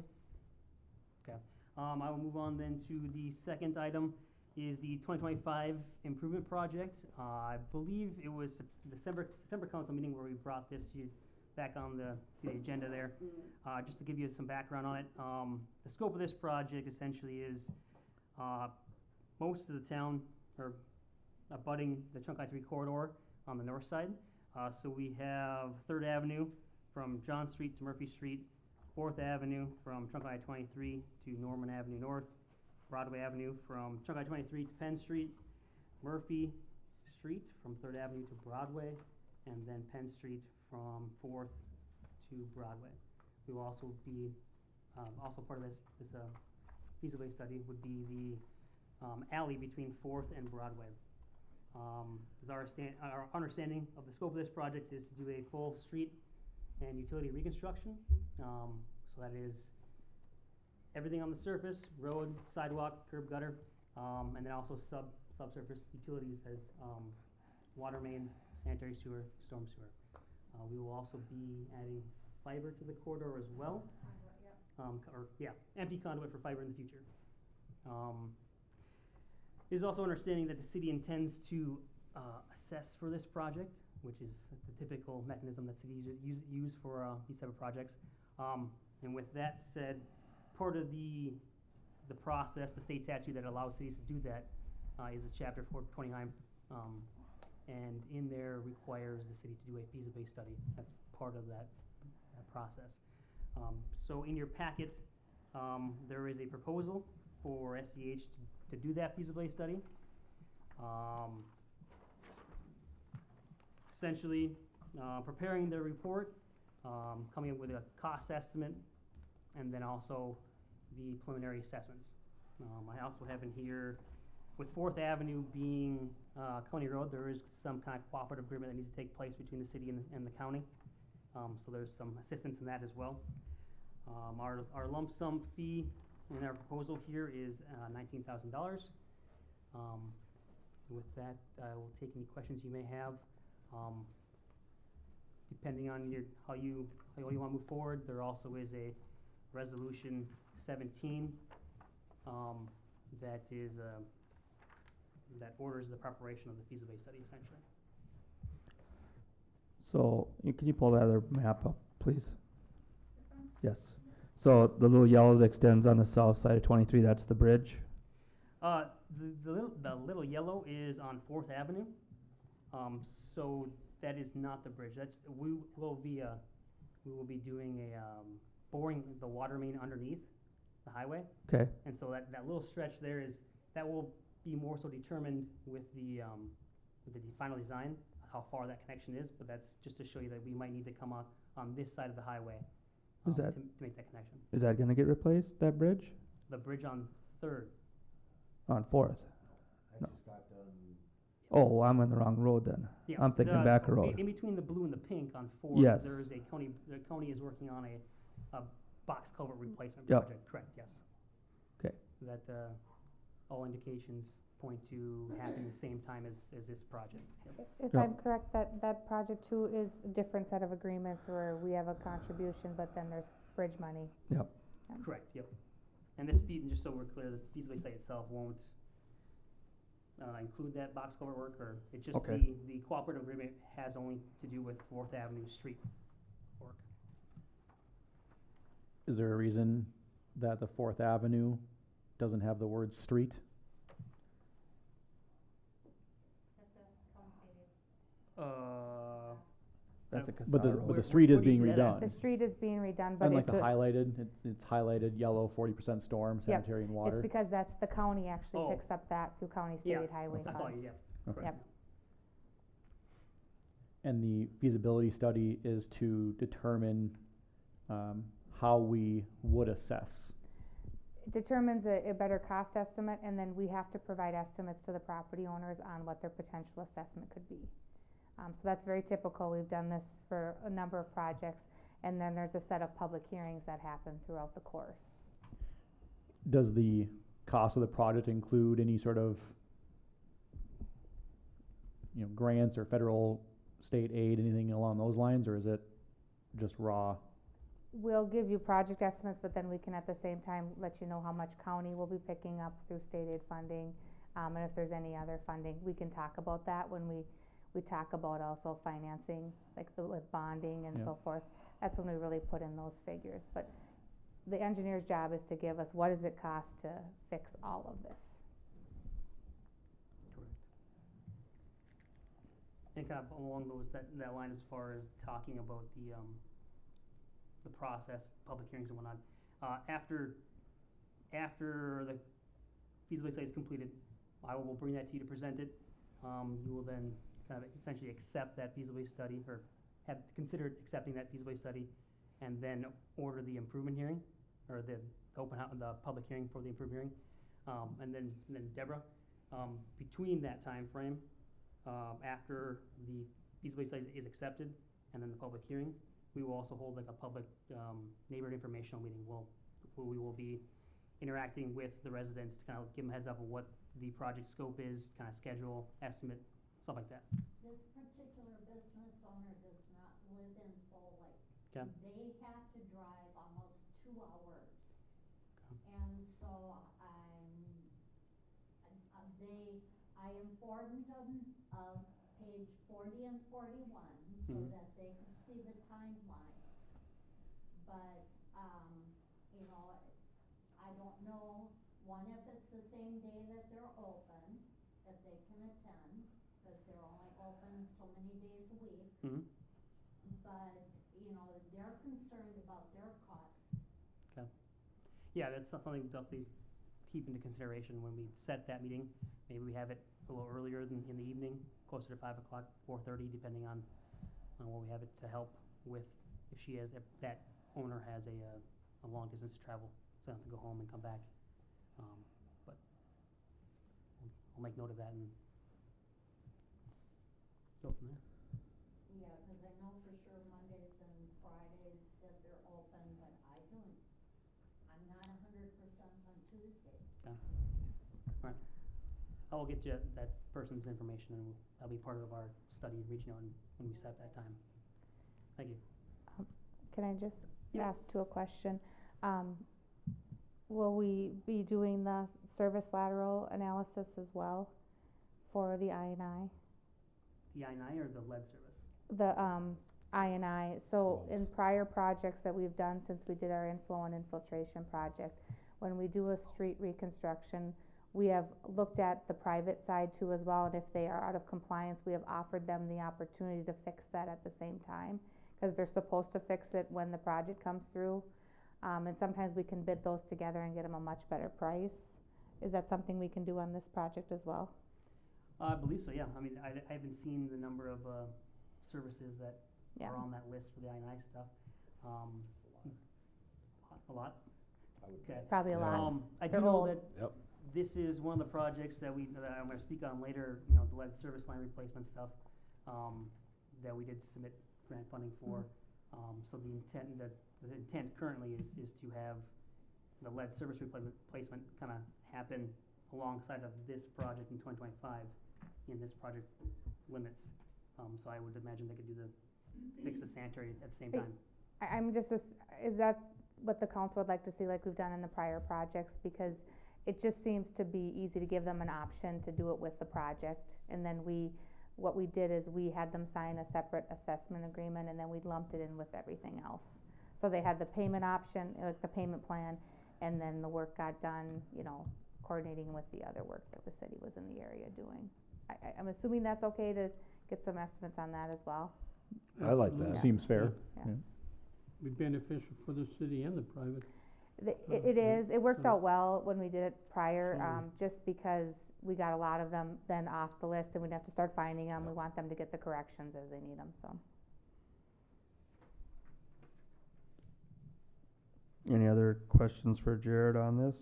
Okay. I will move on then to the second item. Is the 2025 improvement project. I believe it was September council meeting where we brought this back on the agenda there. Just to give you some background on it, the scope of this project essentially is most of the town are abutting the Trunk I-3 corridor on the north side. So we have 3rd Avenue from John Street to Murphy Street, 4th Avenue from Trunk I-23 to Norman Avenue North, Broadway Avenue from Trunk I-23 to Penn Street, Murphy Street from 3rd Avenue to Broadway, and then Penn Street from 4th to Broadway. We will also be, also part of this feasibility study would be the alley between 4th and Broadway. As our understanding of the scope of this project is to do a full street and utility reconstruction. So that is everything on the surface, road, sidewalk, curb, gutter, and then also subsurface utilities as water main, sanitary sewer, storm sewer. We will also be adding fiber to the corridor as well. Empty conduit for fiber in the future. It is also understanding that the city intends to assess for this project, which is the typical mechanism that cities use for these type of projects. And with that said, part of the process, the state statute that allows cities to do that is a chapter 429, and in there requires the city to do a feasibility study. That's part of that process. So in your packet, there is a proposal for SCH to do that feasibility study. Essentially, preparing the report, coming up with a cost estimate, and then also the preliminary assessments. I also have in here, with 4th Avenue being County Road, there is some kind of cooperative agreement that needs to take place between the city and the county. So there's some assistance in that as well. Our lump sum fee in our proposal here is $19,000. With that, I will take any questions you may have. Depending on how you want to move forward, there also is a resolution 17 that is that orders the preparation of the feasibility study, essentially. So, can you pull that other map up, please? Yes. So the little yellow that extends on the south side of 23, that's the bridge? The little yellow is on Fourth Avenue. So that is not the bridge. We will be doing boring the water main underneath the highway. Okay, And so that little stretch there that will be more so determined with the final design, how far that connection is, but that's just to show you that we might need to come on this side of the highway to make that connection. is that gonna get replaced, that bridge? The bridge on Third. On Fourth? I No. just got done, Oh, I'm on the wrong road then. Yeah, I'm thinking Backer Road. In between the blue and the pink on Fourth, Yes. there is the county is working on a box culvert replacement Yep. project, correct, yes. Okay. That, all indications point to happening the same time as this project. Yep. If Yep. I'm correct, that project too is a different set of agreements where we have a contribution, but then there's bridge money. Yep. Correct, yep. And this just so we're clear, the feasibility study itself won't include that box culvert work, or it's just Okay. the cooperative agreement has only to do with Fourth Avenue street work. Is there a reason that the Fourth Avenue doesn't have the word street? That's a But the, Casar but the Road. street is where do you being see that at? redone. The street is being redone, but Unlike it's the a, highlighted, it's highlighted yellow, 40% storm, Yep. sanitary and water. it's because that's, the county actually Oh. picks up that through county Yeah, state highway I thought, funds. yeah. Okay. Yep. And the feasibility study is to determine how we would assess. It determines a better cost estimate, and then we have to provide estimates to the property owners on what their potential assessment could be. So that's very typical. We've done this for a number of projects, and then there's a set of public hearings that happen throughout the course. Does the cost of the project include any sort of, grants or federal, state aid, anything along those lines, or is it just raw? We'll give you project estimates, but then we can at the same time let you know how much county will be picking up through state aid funding, and if there's any other funding. We can talk about that when we talk about also financing, like with bonding and Yeah. so forth. That's when we really put in those figures, but the engineer's job is to give us what does it cost to fix all of this. Correct. And kind of along that line as far as talking about the process, public hearings and whatnot, after the feasibility study is completed, I will bring that to you to present it. You will then kind of essentially accept that feasibility study, or have considered accepting that feasibility study, and then order the improvement hearing, or the public hearing for the improvement hearing. And then Deborah, between that time frame, after the feasibility study is accepted and then the public hearing, we will also hold like a public neighborhood informational meeting. Where we will be interacting with the residents to kind of give them a heads up of what the project scope is, kind of schedule, estimate, stuff like that. This particular business owner does not live in Foley. Okay. They have to drive almost 2 hours. Okay. And so I informed them of page 40 and 41 so Mhm. that they could see the timeline. But, I don't know, one, if it's the same day that they're open, that they can attend, because they're only open so many days a week. Mhm. But, they're concerned about their costs. Okay. Yeah, that's something we'll definitely keep into consideration when we set that meeting. Maybe we have it a little earlier in the evening, closer to 5 o'clock, 4:30, depending on when we have it to help with if that owner has a long distance to travel, so they have to go home and come back. But I'll make note of that and go from there. Yeah, because I know for sure Mondays and Fridays that they're open, but I'm not 100% on Tuesdays. Okay. All right. I will get you that person's information, and that'll be part of our study, reaching out when we set that time. Thank you. Can I just Yeah. ask a question? Will we be doing the service lateral analysis as well for the I&I? The I&I or the lead service? The I&I, so in prior projects that we've done since we did our inflow and infiltration project, when we do a street reconstruction, We have looked at the private side too as well, and if they are out of compliance, we have offered them the opportunity to fix that at the same time, cause they're supposed to fix it when the project comes through. And sometimes we can bid those together and get them a much better price. Is that something we can do on this project as well? I believe so, yeah. I mean, I haven't seen the number of, services that Yeah. are on that list for the I&I stuff. A lot? Okay. It's probably a lot. I do They're know old. that Yep. this is one of the projects that I'm gonna speak on later, the lead service line replacement stuff, that we did submit grant funding for. So the intent currently is to have the lead service replacement kinda happen alongside of this project in 2025 in this project limits. So I would imagine they could do fix the sanitary at the same time. I'm just, is that what the council would like to see, like we've done in the prior projects? Because it just seems to be easy to give them an option to do it with the project. And then what we did is we had them sign a separate assessment agreement, and then we lumped it in with everything else. So they had the payment option, like the payment plan, and then the work got done, coordinating with the other work that the city was in the area doing. I'm assuming that's okay to get some estimates on that as well? I like that. Yeah. Seems fair. Yeah. Yeah. Be beneficial for the city and the private. It is, it worked so- out well when we did it prior, Mm. just because we got a lot of them then off the list, and we'd have to start finding them. We want them to get the corrections as they need them, so. Any other questions for Jared on this?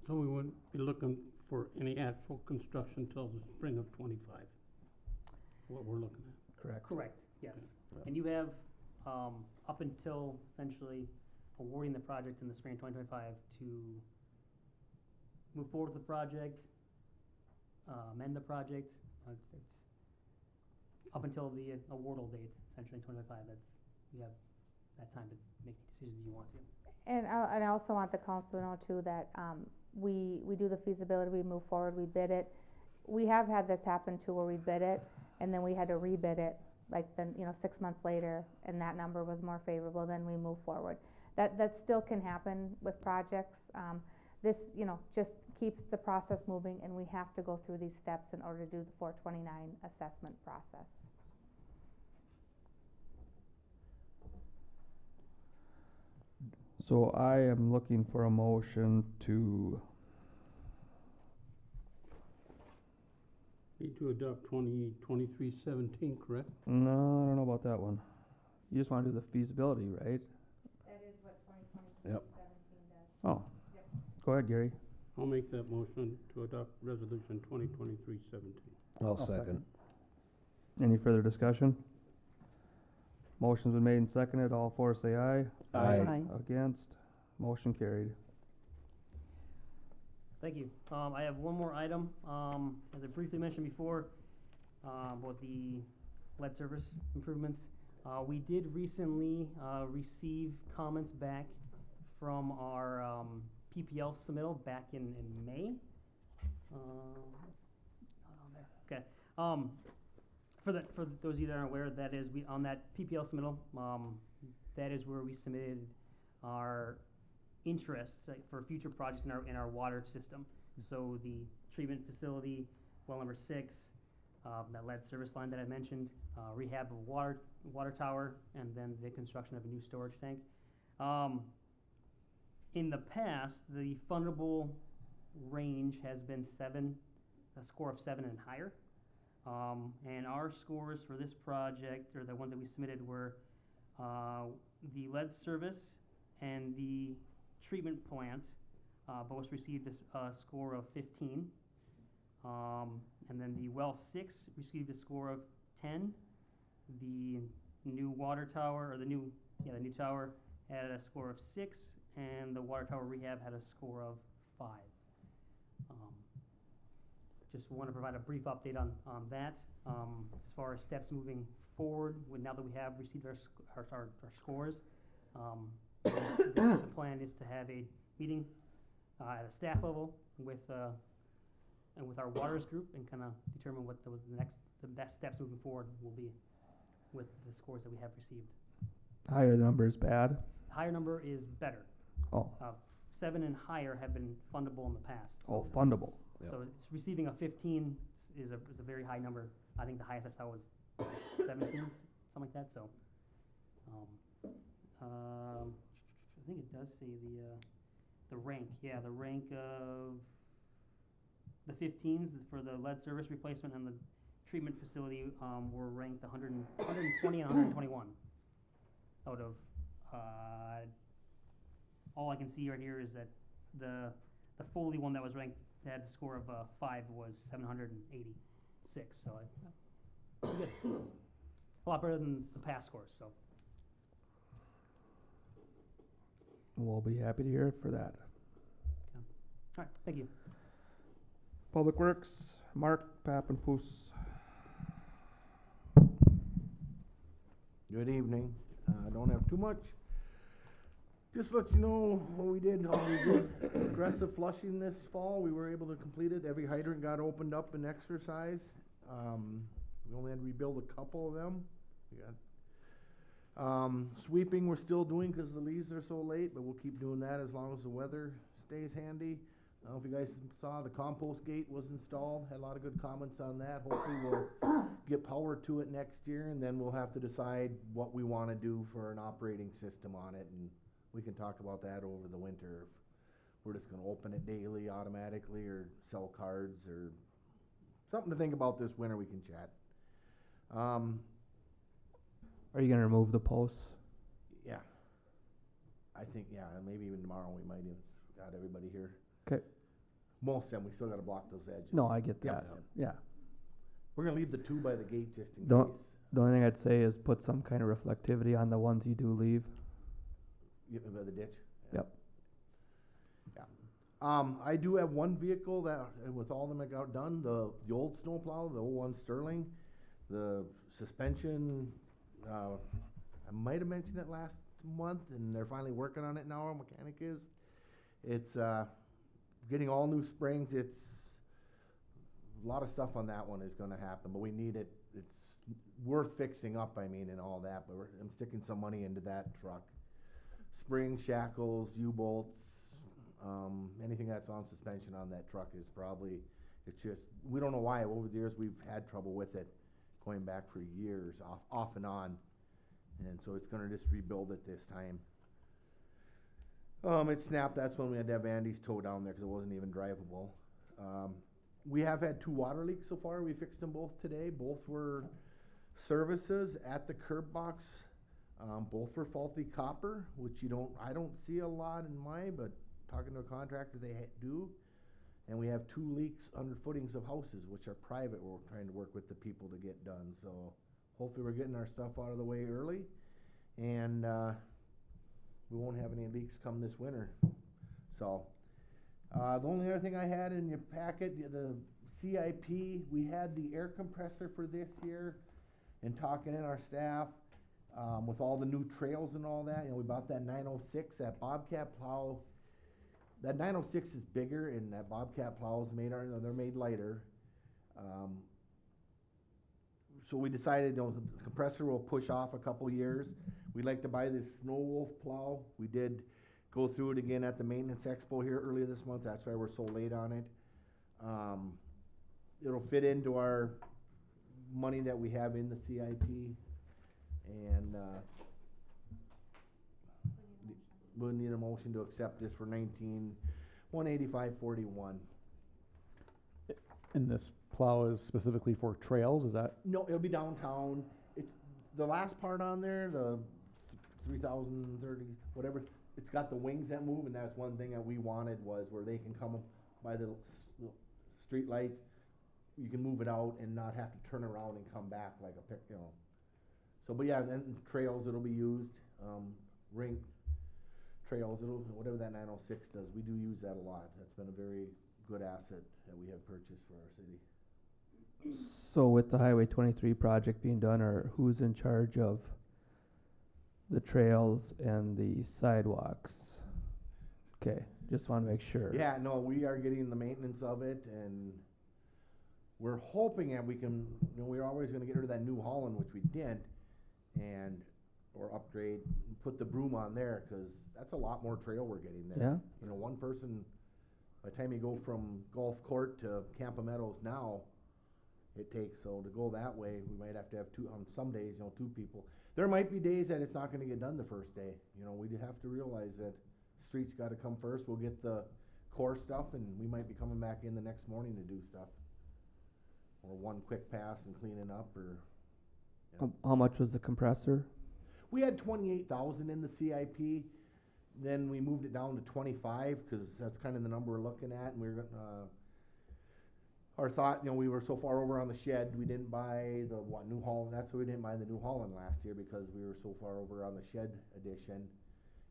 So we wouldn't be looking for any actual construction till the spring of 25, what we're looking at. Correct. Correct, yes. Yeah. And you have, up until essentially awarding the project in the spring of 2025 to move forward with the project, amend the project. It's up until the awardal date, essentially in 2025. You have that time to make the decisions you want to. And I also want the council to know too that, we do the feasibility, we move forward, we bid it. We have had this happen too, where we bid it, and then we had to rebid it, like then, 6 months later, and that number was more favorable, then we move forward. That still can happen with projects. This, just keeps the process moving, and we have to go through these steps in order to do the 429 assessment process. So I am looking for a motion to, Need to adopt 2023-17, correct? no, I don't know about that one. You just wanna do the feasibility, right? That is what 2023-17 Yep. does. Oh, go ahead, Gary. I'll make that motion to adopt resolution 2023-17. I'll I'll second. second. Any further discussion? Motion's been made and seconded, all four say aye. Aye. Against, motion carried. Thank you. I have one more item, as I briefly mentioned before, about the lead service improvements. We did recently, receive comments back from our, PPL submittal back in May. Okay. For those of you that aren't aware, that is, on that PPL submittal, that is where we submitted our interests for future projects in our water system. So the treatment facility, well number 6, that lead service line that I mentioned, rehab of water tower, and then the construction of a new storage tank. In the past, the fundable range has been a score of 7 and higher. And our scores for this project, or the ones that we submitted, were the lead service and the treatment plant both received a score of 15. And then the well 6 received a score of 10. The new water tower, or the new tower had a score of 6, and the water tower rehab had a score of 5. Just want to provide a brief update on that. As far as steps moving forward, now that we have received our scores, the plan is to have a meeting at a staff level with and with our waters group, and kind of determine what the best steps moving forward will be with the scores that we have received. Higher number is bad. Higher number is better. Oh, 7 and higher have been fundable in the past. Oh, fundable. Yep. So it's receiving a 15 is a very high number. I think the highest I saw was 17, something like that, so. I think it does say the rank, yeah, the rank of the 15s for the lead service replacement and the treatment facility, were ranked 120 and 121 out of, all I can see right here is that the Foley one that was ranked, had a score of 5 was 786, so good. A lot better than the past scores, so. We'll be happy to hear it for that. All right, thank you. Public Works, Mark Papenfuss. Good evening. Don't have too much. Just let you know what we did. We did aggressive flushing this fall. We were able to complete it. Every hydrant got opened up and exercised. We only had to rebuild a couple of them. We got sweeping we're still doing because the leaves are so late, but we'll keep doing that as long as the weather stays handy. I don't know if you guys saw the compost gate was installed. Had a lot of good comments on that. Hopefully we'll get power to it next year, and then we'll have to decide what we want to do for an operating system on it, and we can talk about that over the winter. If we're just going to open it daily automatically or sell cards or something to think about this winter. We can chat. Are you gonna remove the posts? Yeah. I think, yeah, and maybe even tomorrow we might have got everybody here. Okay. Most of them, we still gotta block those edges. No, I get Yep. that. Yeah. We're gonna leave the 2 by the gate just in The case. the only thing I'd say is put some kind of reflectivity on the ones you do leave. By the ditch? Yep. Yeah. I do have one vehicle that, with all of them I got done, the old snowplow, the 01 Sterling, the suspension, I might have mentioned it last month, and they're finally working on it now, our mechanic is. It's, getting all new springs. It's, a lot of stuff on that one is gonna happen, but we need it. It's worth fixing up, I mean, and all that, but I'm sticking some money into that truck. Spring, shackles, U-bolts, anything that's on suspension on that truck is probably, it's just, we don't know why. Over the years, we've had trouble with it, going back for years, off and on. And so it's gonna just rebuild it this time. It snapped. That's when we had to have Andy's tow down there because it wasn't even drivable. We have had 2 water leaks so far. We fixed them both today. Both were services at the curb box. Both were faulty copper, which I don't see a lot in but talking to a contractor, they do. And we have 2 leaks under footings of houses, which are private. We're trying to work with the people to get done. So hopefully we're getting our stuff out of the way early, and we won't have any leaks come this winter. So the only other thing I had in your packet, the CIP, we had the air compressor for this year, and talking in our staff, with all the new trails and all that, we bought that 906, that Bobcat plow. That 906 is bigger, and that Bobcat plows they're made lighter. So we decided, the compressor will push off a couple years. We'd like to buy this Snow Wolf plow. We did go through it again at the maintenance expo here earlier this month. That's why we're so late on it. It'll fit into our money that we have in the CIP, and we'll need a motion to accept this for $185.41. And this plow is specifically for trails, is that? No, it'll be downtown. It's the last part on there, the 3030, whatever. It's got the wings that move, and that's one thing that we wanted, was where they can come by the street lights. You can move it out and not have to turn around and come back like a pick, So, but yeah, then trails it'll be used, ring trails, whatever that 906 does. We do use that a lot. That's been a very good asset that we have purchased for our city. So with the Highway 23 project being done, or who's in charge of the trails and the sidewalks? Okay, just want to make sure. Yeah, no, we are getting the maintenance of it, and we're hoping that we can, we were always going to get rid of that New Holland, which we didn't, and or upgrade, and put the broom on there, cause that's a lot more trail we're getting there. Yeah. You know, one person, by the time you go from Golf Court to Campa Meadows now, it takes, so to go that way, we might have to have two, on some days, you know, two people. There might be days that it's not gonna get done the first day, you know, we do have to realize that streets gotta come first, we'll get the core stuff, and we might be coming back in the next morning to do stuff. Or one quick pass and cleaning up, or, How much was the compressor? we had 28,000 in the CIP, then we moved it down to 25, cause that's kinda the number we're looking at, and we were, our thought, you know, we were so far over on the shed, we didn't buy the, New Holland, that's why we didn't buy the New Holland last year, because we were so far over on the shed addition.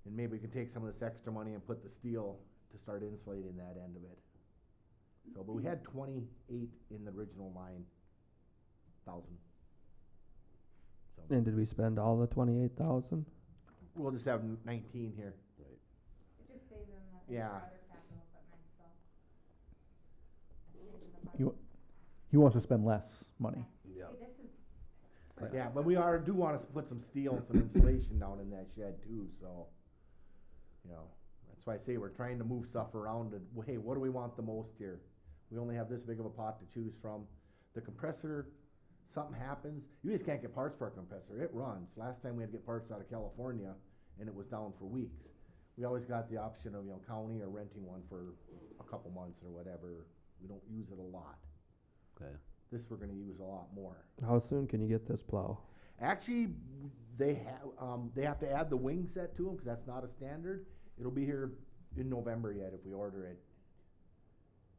And maybe we can take some of this extra money and put the steel to start insulating that end of it. So, but we had 28 in the original 9,000. So, And did we spend all the 28,000? we'll just have 19 here. Right. It just stays in the, Yeah. other capital equipment, so. Stays in the He, budget. he wants to spend less money. Yeah. Okay, this is, Yeah, but we do wanna put some steel and some insulation down in that shed too, so, you know, that's why I say we're trying to move stuff around and, hey, what do we want the most here? We only have this big of a pot to choose from. The compressor, something happens, you just can't get parts for a compressor, it runs. Last time we had to get parts out of California, and it was down for weeks. We always got the option of, you know, county or renting one for a couple months or whatever. We don't use it a lot. Okay. This we're gonna use a lot more. How soon can you get this plow? Actually, they have to add the wing set to them, cause that's not a standard. It'll be here in November yet if we order it.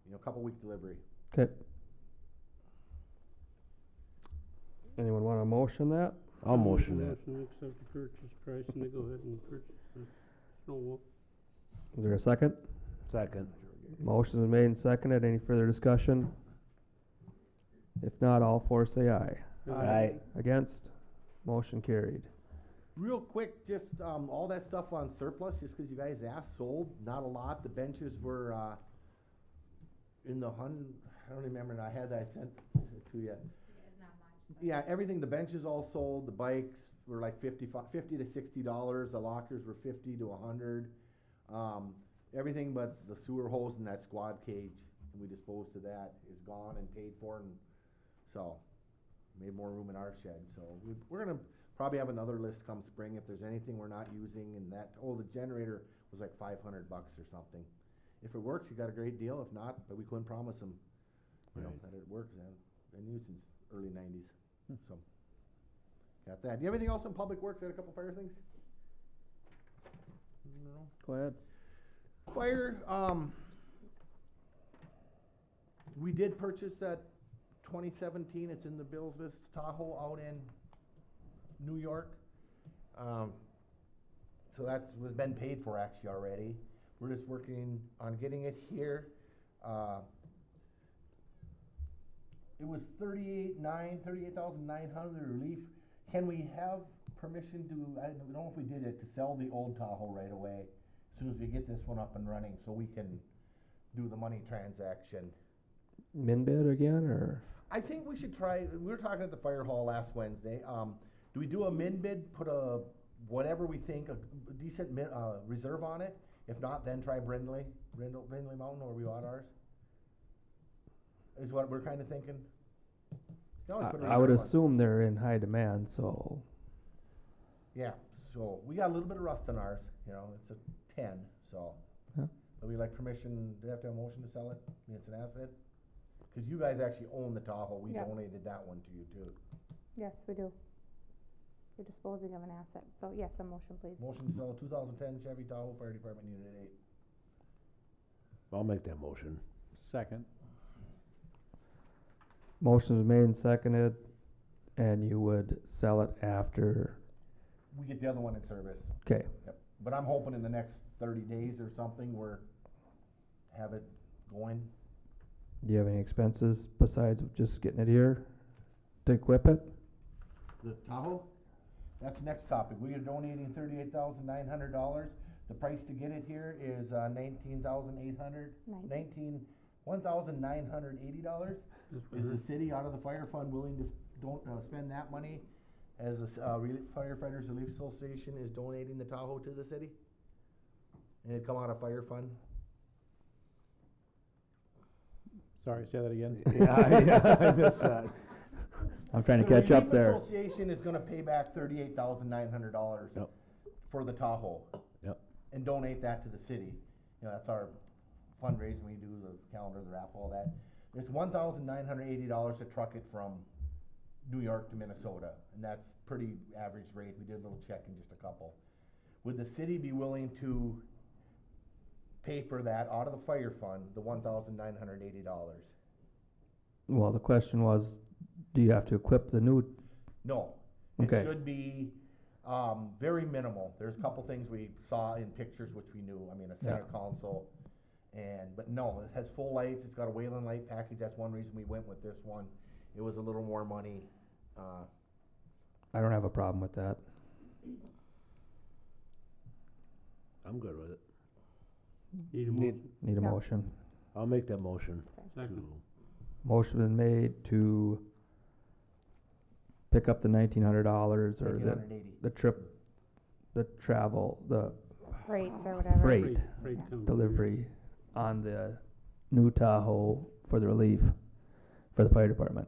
You know, couple week delivery. Okay. Anyone want to motion that? I'll motion that. Motion to accept the purchase price and to go ahead and purchase the snow wall. Is there a second? Second. Motion is made and seconded. Any further discussion? If not, all four say aye. Aye. Against? Motion carried. Real quick, just, all that stuff on surplus, just cause you guys asked, sold, not a lot. The benches were, in the I don't remember, I had that sent to you. it's not much. Yeah, everything, the benches all sold, the bikes were like $50 to $60, the lockers were 50 to 100. Everything but the sewer hose and that squad cage, and we disposed of that, is gone and paid for, and so, made more room in our shed, so we're gonna probably have another list come spring if there's anything we're not using, and that, the generator was like $500 or something. If it works, you got a great deal, if not, but we couldn't promise them, you know, Right. that it works, and been used since early 90s, so. Got that. Do you have anything else in public works? Got a couple fire things? No. Go ahead. Fire, we did purchase that 2017, it's in the bills list, Tahoe out in New York. So that's, was been paid for actually already. We're just working on getting it here. It was 38,900 relief. Can we have permission to, I don't know if we did it, to sell the old Tahoe right away, as soon as we get this one up and running, so we can do the money transaction? Min bid again, or? I think we should try, we were talking at the fire hall last Wednesday, do we do a min bid, put a, whatever we think, a decent reserve on it? If not, then try Brindley Mountain, or we bought ours? Is what we're kinda thinking. You can always put a I would reserve on. assume they're in high demand, so. Yeah, so, we got a little bit of rust on ours, you know, it's a 10, so. Yeah. But we like permission, do we have to have a motion to sell it? I mean, it's an asset? Cause you guys actually own the Tahoe, we Yep. donated that one to you too. Yes, we do. You're disposing of an asset, so yes, a motion please. Motion to sell a 2010 Chevy Tahoe Fire Department Unit 8. I'll make that motion. Second. Motion is made and seconded, and you would sell it after, We get the other one in service. okay. Yep. But I'm hoping in the next 30 days or something, have it going. Do you have any expenses besides just getting it here to equip it? The Tahoe? That's next topic. We are donating $38,900. The price to get it here is $1,980. $1,980. Is the city out of the fire fund willing to spend that money as the Firefighters Relief Association is donating the Tahoe to the city. And it'd come out of fire fund. Sorry, say that again. I missed that. I'm trying to catch up The there. Relief Association is gonna pay back $38,900 Yep. for the Tahoe. Yep. And donate that to the city. You know, that's our fundraising, we do the calendar, the raffle, all that. It's $1,980 to truck it from New York to Minnesota, and that's pretty average rate. We did a little check in just a couple. Would the city be willing to pay for that out of the fire fund, the $1,980? Well, the question was, do you have to equip the new? No. It Okay. should be, very minimal. There's a couple things we saw in pictures which we knew, I mean, a center console. But no, it has full lights, it's got a Wayland light package, that's one reason we went with this one. It was a little more money, I don't have a problem with that. I'm good with it. Need a Need- motion? Need a Yeah. motion. I'll make that motion. Second. to- Motion been made to pick up the $1,900 or $1,980. the trip, the travel, the Freight or whatever. freight Freight comes delivery on the new Tahoe for the relief for the fire department.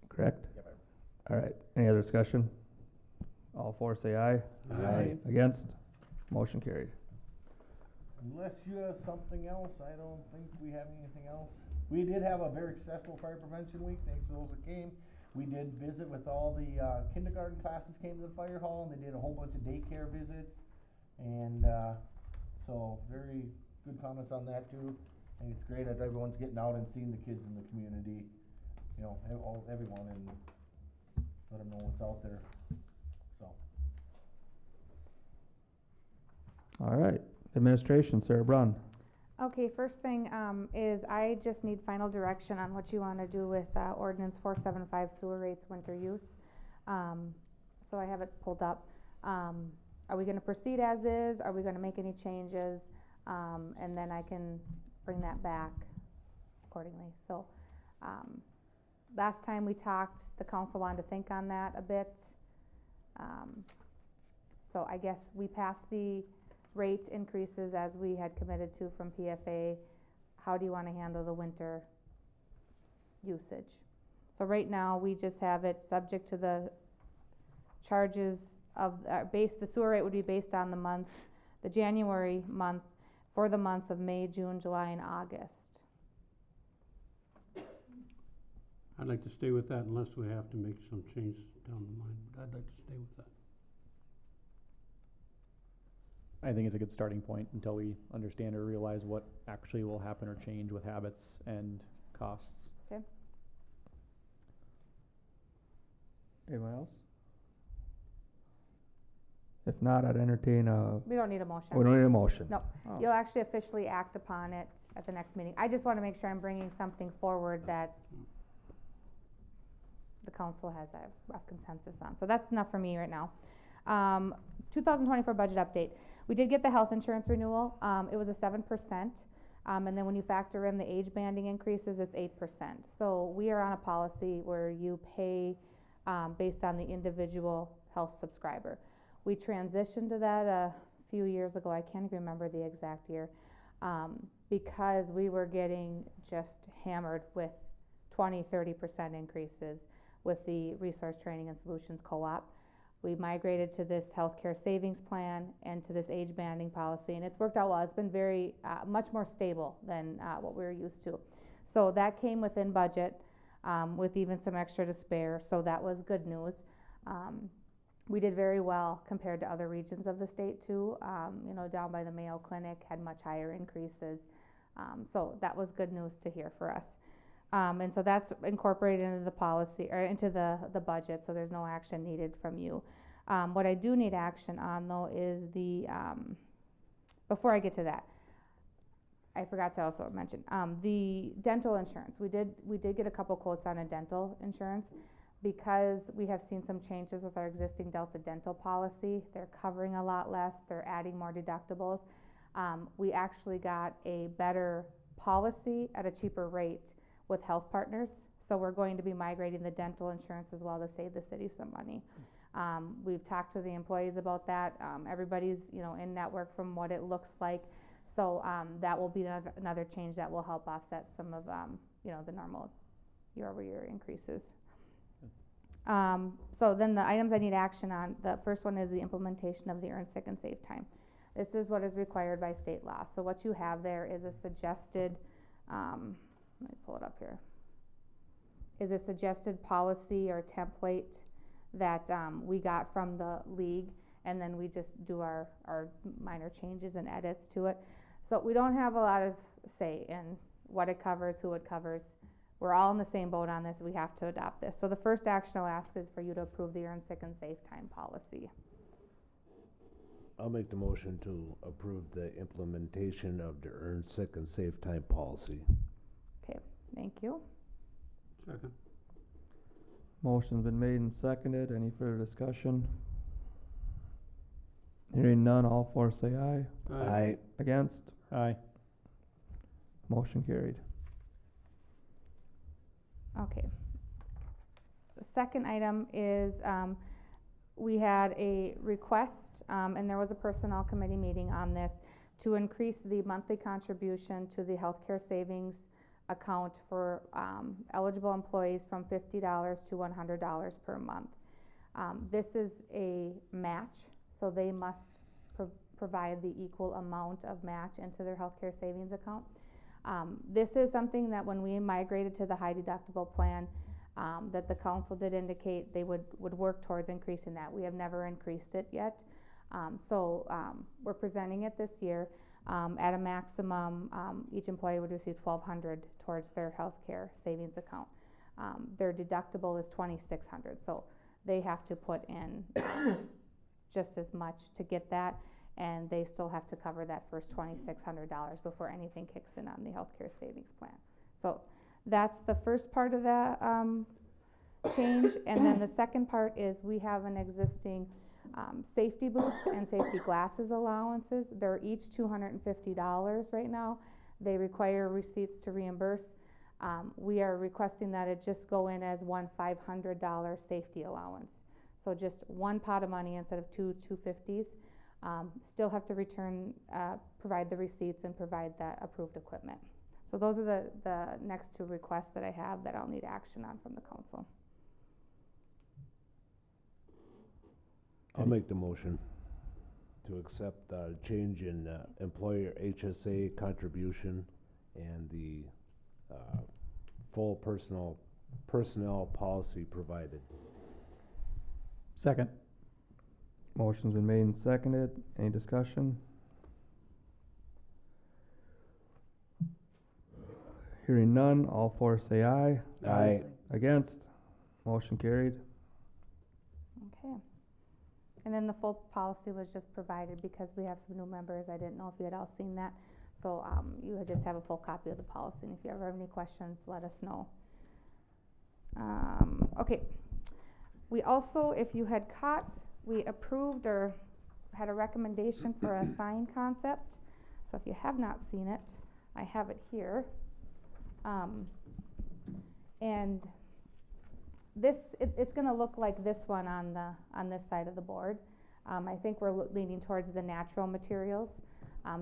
Correct? Yep. All right, any other discussion? All four say aye. Aye. Against? Motion carried. Unless you have something else, I don't think we have anything else. We did have a very successful fire prevention week, thanks to those that came. We did visit with all the kindergarten classes came to the fire hall, and they did a whole bunch of daycare visits. And so very good comments on that too. And it's great that everyone's getting out and seeing the kids in the community, you know, everyone, and let them know what's out there, so. All right, administration, Sarah Brunn. Okay, first thing, is I just need final direction on what you wanna do with, ordinance 475 sewer rates winter use. So I have it pulled up. Are we gonna proceed as is? Are we gonna make any changes? And then I can bring that back accordingly. So, last time we talked, the council wanted to think on that a bit. So I guess we passed the rate increases as we had committed to from PFA. How do you wanna handle the winter usage? So right now, we just have it subject to the charges of, the sewer rate would be based on the months, the January month, for the months of May, June, July, and August. I'd like to stay with that unless we have to make some changes down the line, but I'd like to stay with that. I think it's a good starting point until we understand or realize what actually will happen or change with habits and costs. Okay. Anyone else? If not, I'd entertain a, We don't need a motion. we don't need a motion. No. Oh. You'll actually officially act upon it at the next meeting. I just wanna make sure I'm bringing something forward that the council has a rough consensus on. So that's enough for me right now. 2024 budget update. We did get the health insurance renewal. It was a 7%. And then when you factor in the age banding increases, it's 8%. So we are on a policy where you pay, based on the individual health subscriber. We transitioned to that a few years ago. I can't even remember the exact year. Because we were getting just hammered with 20-30% increases with the Resource Training and Solutions Co-op. We migrated to this healthcare savings plan and to this age banding policy, and it's worked out well. It's been very, much more stable than what we were used to. So that came within budget, with even some extra to spare, so that was good news. We did very well compared to other regions of the state too. You know, down by the Mayo Clinic had much higher increases. So that was good news to hear for us. And so that's incorporated into the policy, or into the budget, so there's no action needed from you. What I do need action on though is the, before I get to that, I forgot to also mention, the dental insurance. We did get a couple quotes on a dental insurance because we have seen some changes with our existing Delta dental policy. They're covering a lot less, they're adding more deductibles. We actually got a better policy at a cheaper rate with Health Partners, So we're going to be migrating the dental insurance as well to save the city some money. We've talked to the employees about that. Everybody's, you know, in network from what it looks like. So, that will be another change that will help offset some of, you know, the normal year-over-year increases. So then the items I need action on, the first one is the implementation of the earned sick and safe time. This is what is required by state law. So what you have there is a suggested, let me pull it up here, is a suggested policy or template that we got from the league, and then we just do our minor changes and edits to it. So we don't have a lot of say in what it covers, who it covers. We're all in the same boat on this. We have to adopt this. So the first action I'll ask is for you to approve the earned sick and safe time policy. I'll make the motion to approve the implementation of the earned sick and safe time policy. Okay, thank you. Second. Motion's been made and seconded. Any further discussion? Hearing none, all for say aye. Aye. Against? Aye. Motion carried. Okay. The second item is, we had a request, and there was a personnel committee meeting on this, to increase the monthly contribution to the healthcare savings account for eligible employees from $50 to $100 per month. This is a match, so they must provide the equal amount of match into their healthcare savings account. This is something that when we migrated to the high deductible plan, that the council did indicate they would work towards increasing that. We have never increased it yet. So we're presenting it this year. At a maximum, each employee would receive $1,200 towards their healthcare savings account. Their deductible is $2,600, so they have to put in just as much to get that, and they still have to cover that first $2,600 before anything kicks in on the healthcare savings plan. So that's the first part of the change, and then the second part is we have an existing safety boots and safety glasses allowances. They're each $250 right now. They require receipts to reimburse. We are requesting that it just go in as one $500 safety allowance. So just one pot of money instead of two 250s. Still have to return, provide the receipts and provide that approved equipment. So those are the next two requests that I have that I'll need action on from the council. I'll make the motion to accept the change in employer HSA contribution and the full personnel policy provided. Second. Motion's been made and seconded. Any discussion? Hearing none, all for say aye. Aye. Against? Motion carried. Okay. And then the full policy was just provided because we have some new members. I didn't know if you had all seen that. So you would just have a full copy of the policy, and if you ever have any questions, let us know. Okay. We also, if you had caught, we approved or had a recommendation for a sign concept. So if you have not seen it, I have it here. And this, it's gonna look like this one on this side of the board. I think we're leaning towards the natural materials.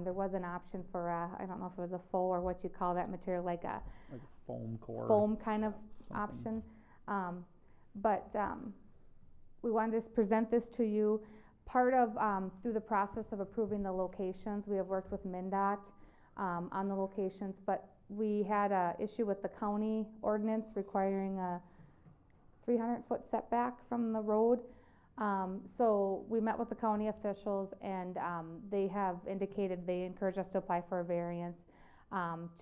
There was an option for I don't know if it was a faux or what you call that material, like a foam core. Foam kind of option. But we wanted to present this to you. Part of, through the process of approving the locations, we have worked with MnDOT on the locations, but we had a issue with the county ordinance requiring a 300-foot setback from the road. So we met with the county officials, and they have indicated they encourage us to apply for a variance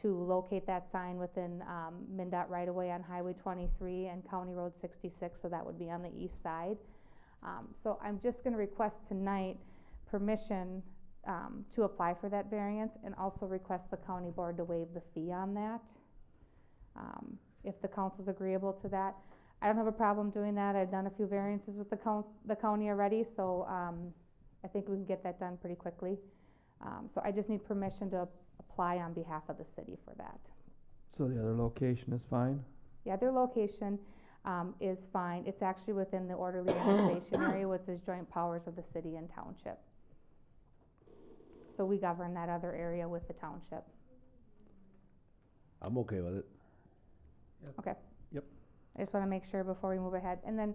to locate that sign within MnDOT right away on Highway 23 and County Road 66, so that would be on the east side. So I'm just going to request tonight permission to apply for that variance, and also request the county board to waive the fee on that. If the council's agreeable to that. I don't have a problem doing that. I've done a few variances with the county already, so I think we can get that done pretty quickly. So I just need permission to apply on behalf of the city for that. So the other location is fine? Yeah, their location, is fine. It's actually within the orderly annexation area, which is joint powers with the city and township. So we govern that other area with the township. I'm okay with it. Okay. Yep. I just wanna make sure before we move ahead. And then,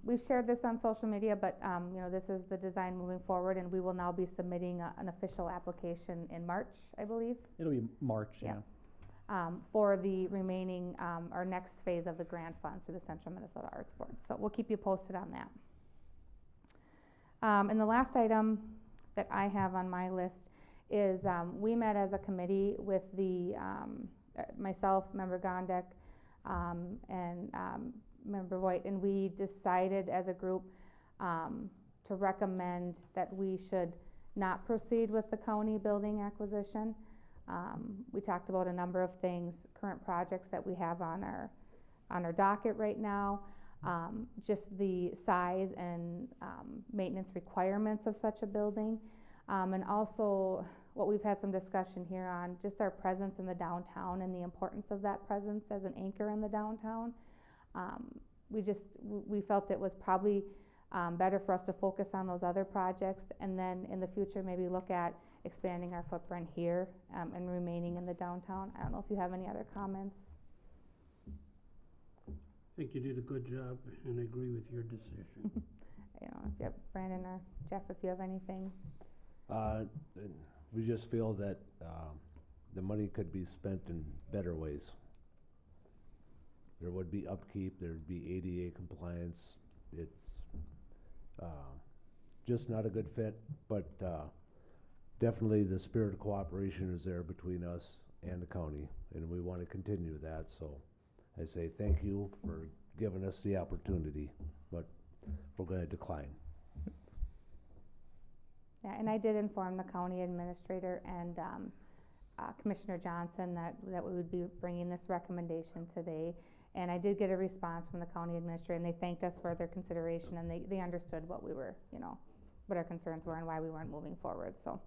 we've shared this on social media, but, you know, this is the design moving forward, and we will now be submitting an official application in March, I believe. It'll be March, yeah. For the remaining, our next phase of the grant funds through the Central Minnesota Arts Board. So we'll keep you posted on that. And the last item that I have on my list is, we met as a committee with the, myself, Member Gondek, and, Member Voigt, and we decided as a group, to recommend that we should not proceed with the county building acquisition. We talked about a number of things, current projects that we have on our docket right now, just the size and maintenance requirements of such a building, and also what we've had some discussion here on, just our presence in the downtown and the importance of that presence as an anchor in the downtown. We felt it was probably better for us to focus on those other projects, and then in the future maybe look at expanding our footprint here, and remaining in the downtown. I don't know if you have any other comments. I think you did a good job and I agree with your decision. You know, if you have Brandon or Jeff, if you have anything. We just feel that, the money could be spent in better ways. There would be upkeep, there'd be ADA compliance. It's, just not a good fit, but, definitely the spirit of cooperation is there between us and the county, and we want to continue that, so I say thank you for giving us the opportunity, but we're gonna decline. Yeah, and I did inform the county administrator and, Commissioner Johnson that we would be bringing this recommendation today. And I did get a response from the county administrator, and they thanked us for their consideration, and they understood what we were, you know, what our concerns were and why we weren't moving forward, so.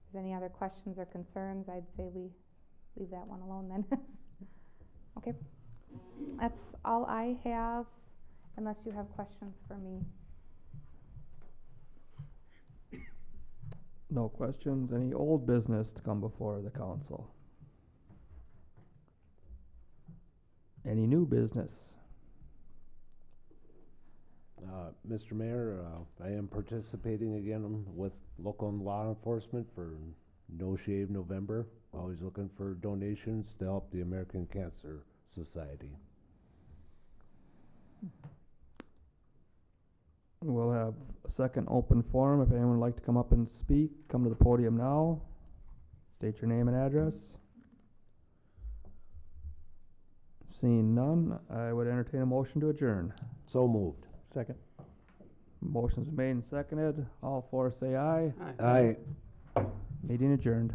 If there's any other questions or concerns, I'd say we leave that one alone then. Okay, that's all I have, unless you have questions for me. No questions. Any old business to come before the council? Any new business? Mr. Mayor, I am participating again with local law enforcement for No Shave November. Always looking for donations to help the American Cancer Society. We'll have a second open forum. If anyone would like to come up and speak, come to the podium now. State your name and address. Seeing none, I would entertain a motion to adjourn. So moved. Second. Motion's made and seconded. All four say aye. Aye. Meeting adjourned.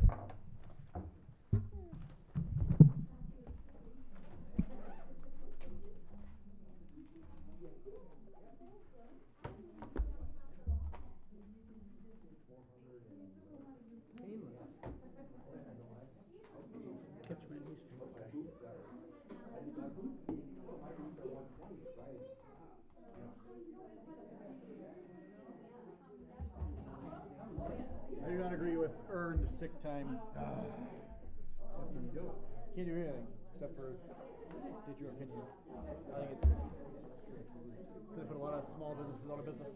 I do not agree with earned sick time. What can you do? Can't do anything except for state your opinion. I think it's going to put a lot of small businesses out of business.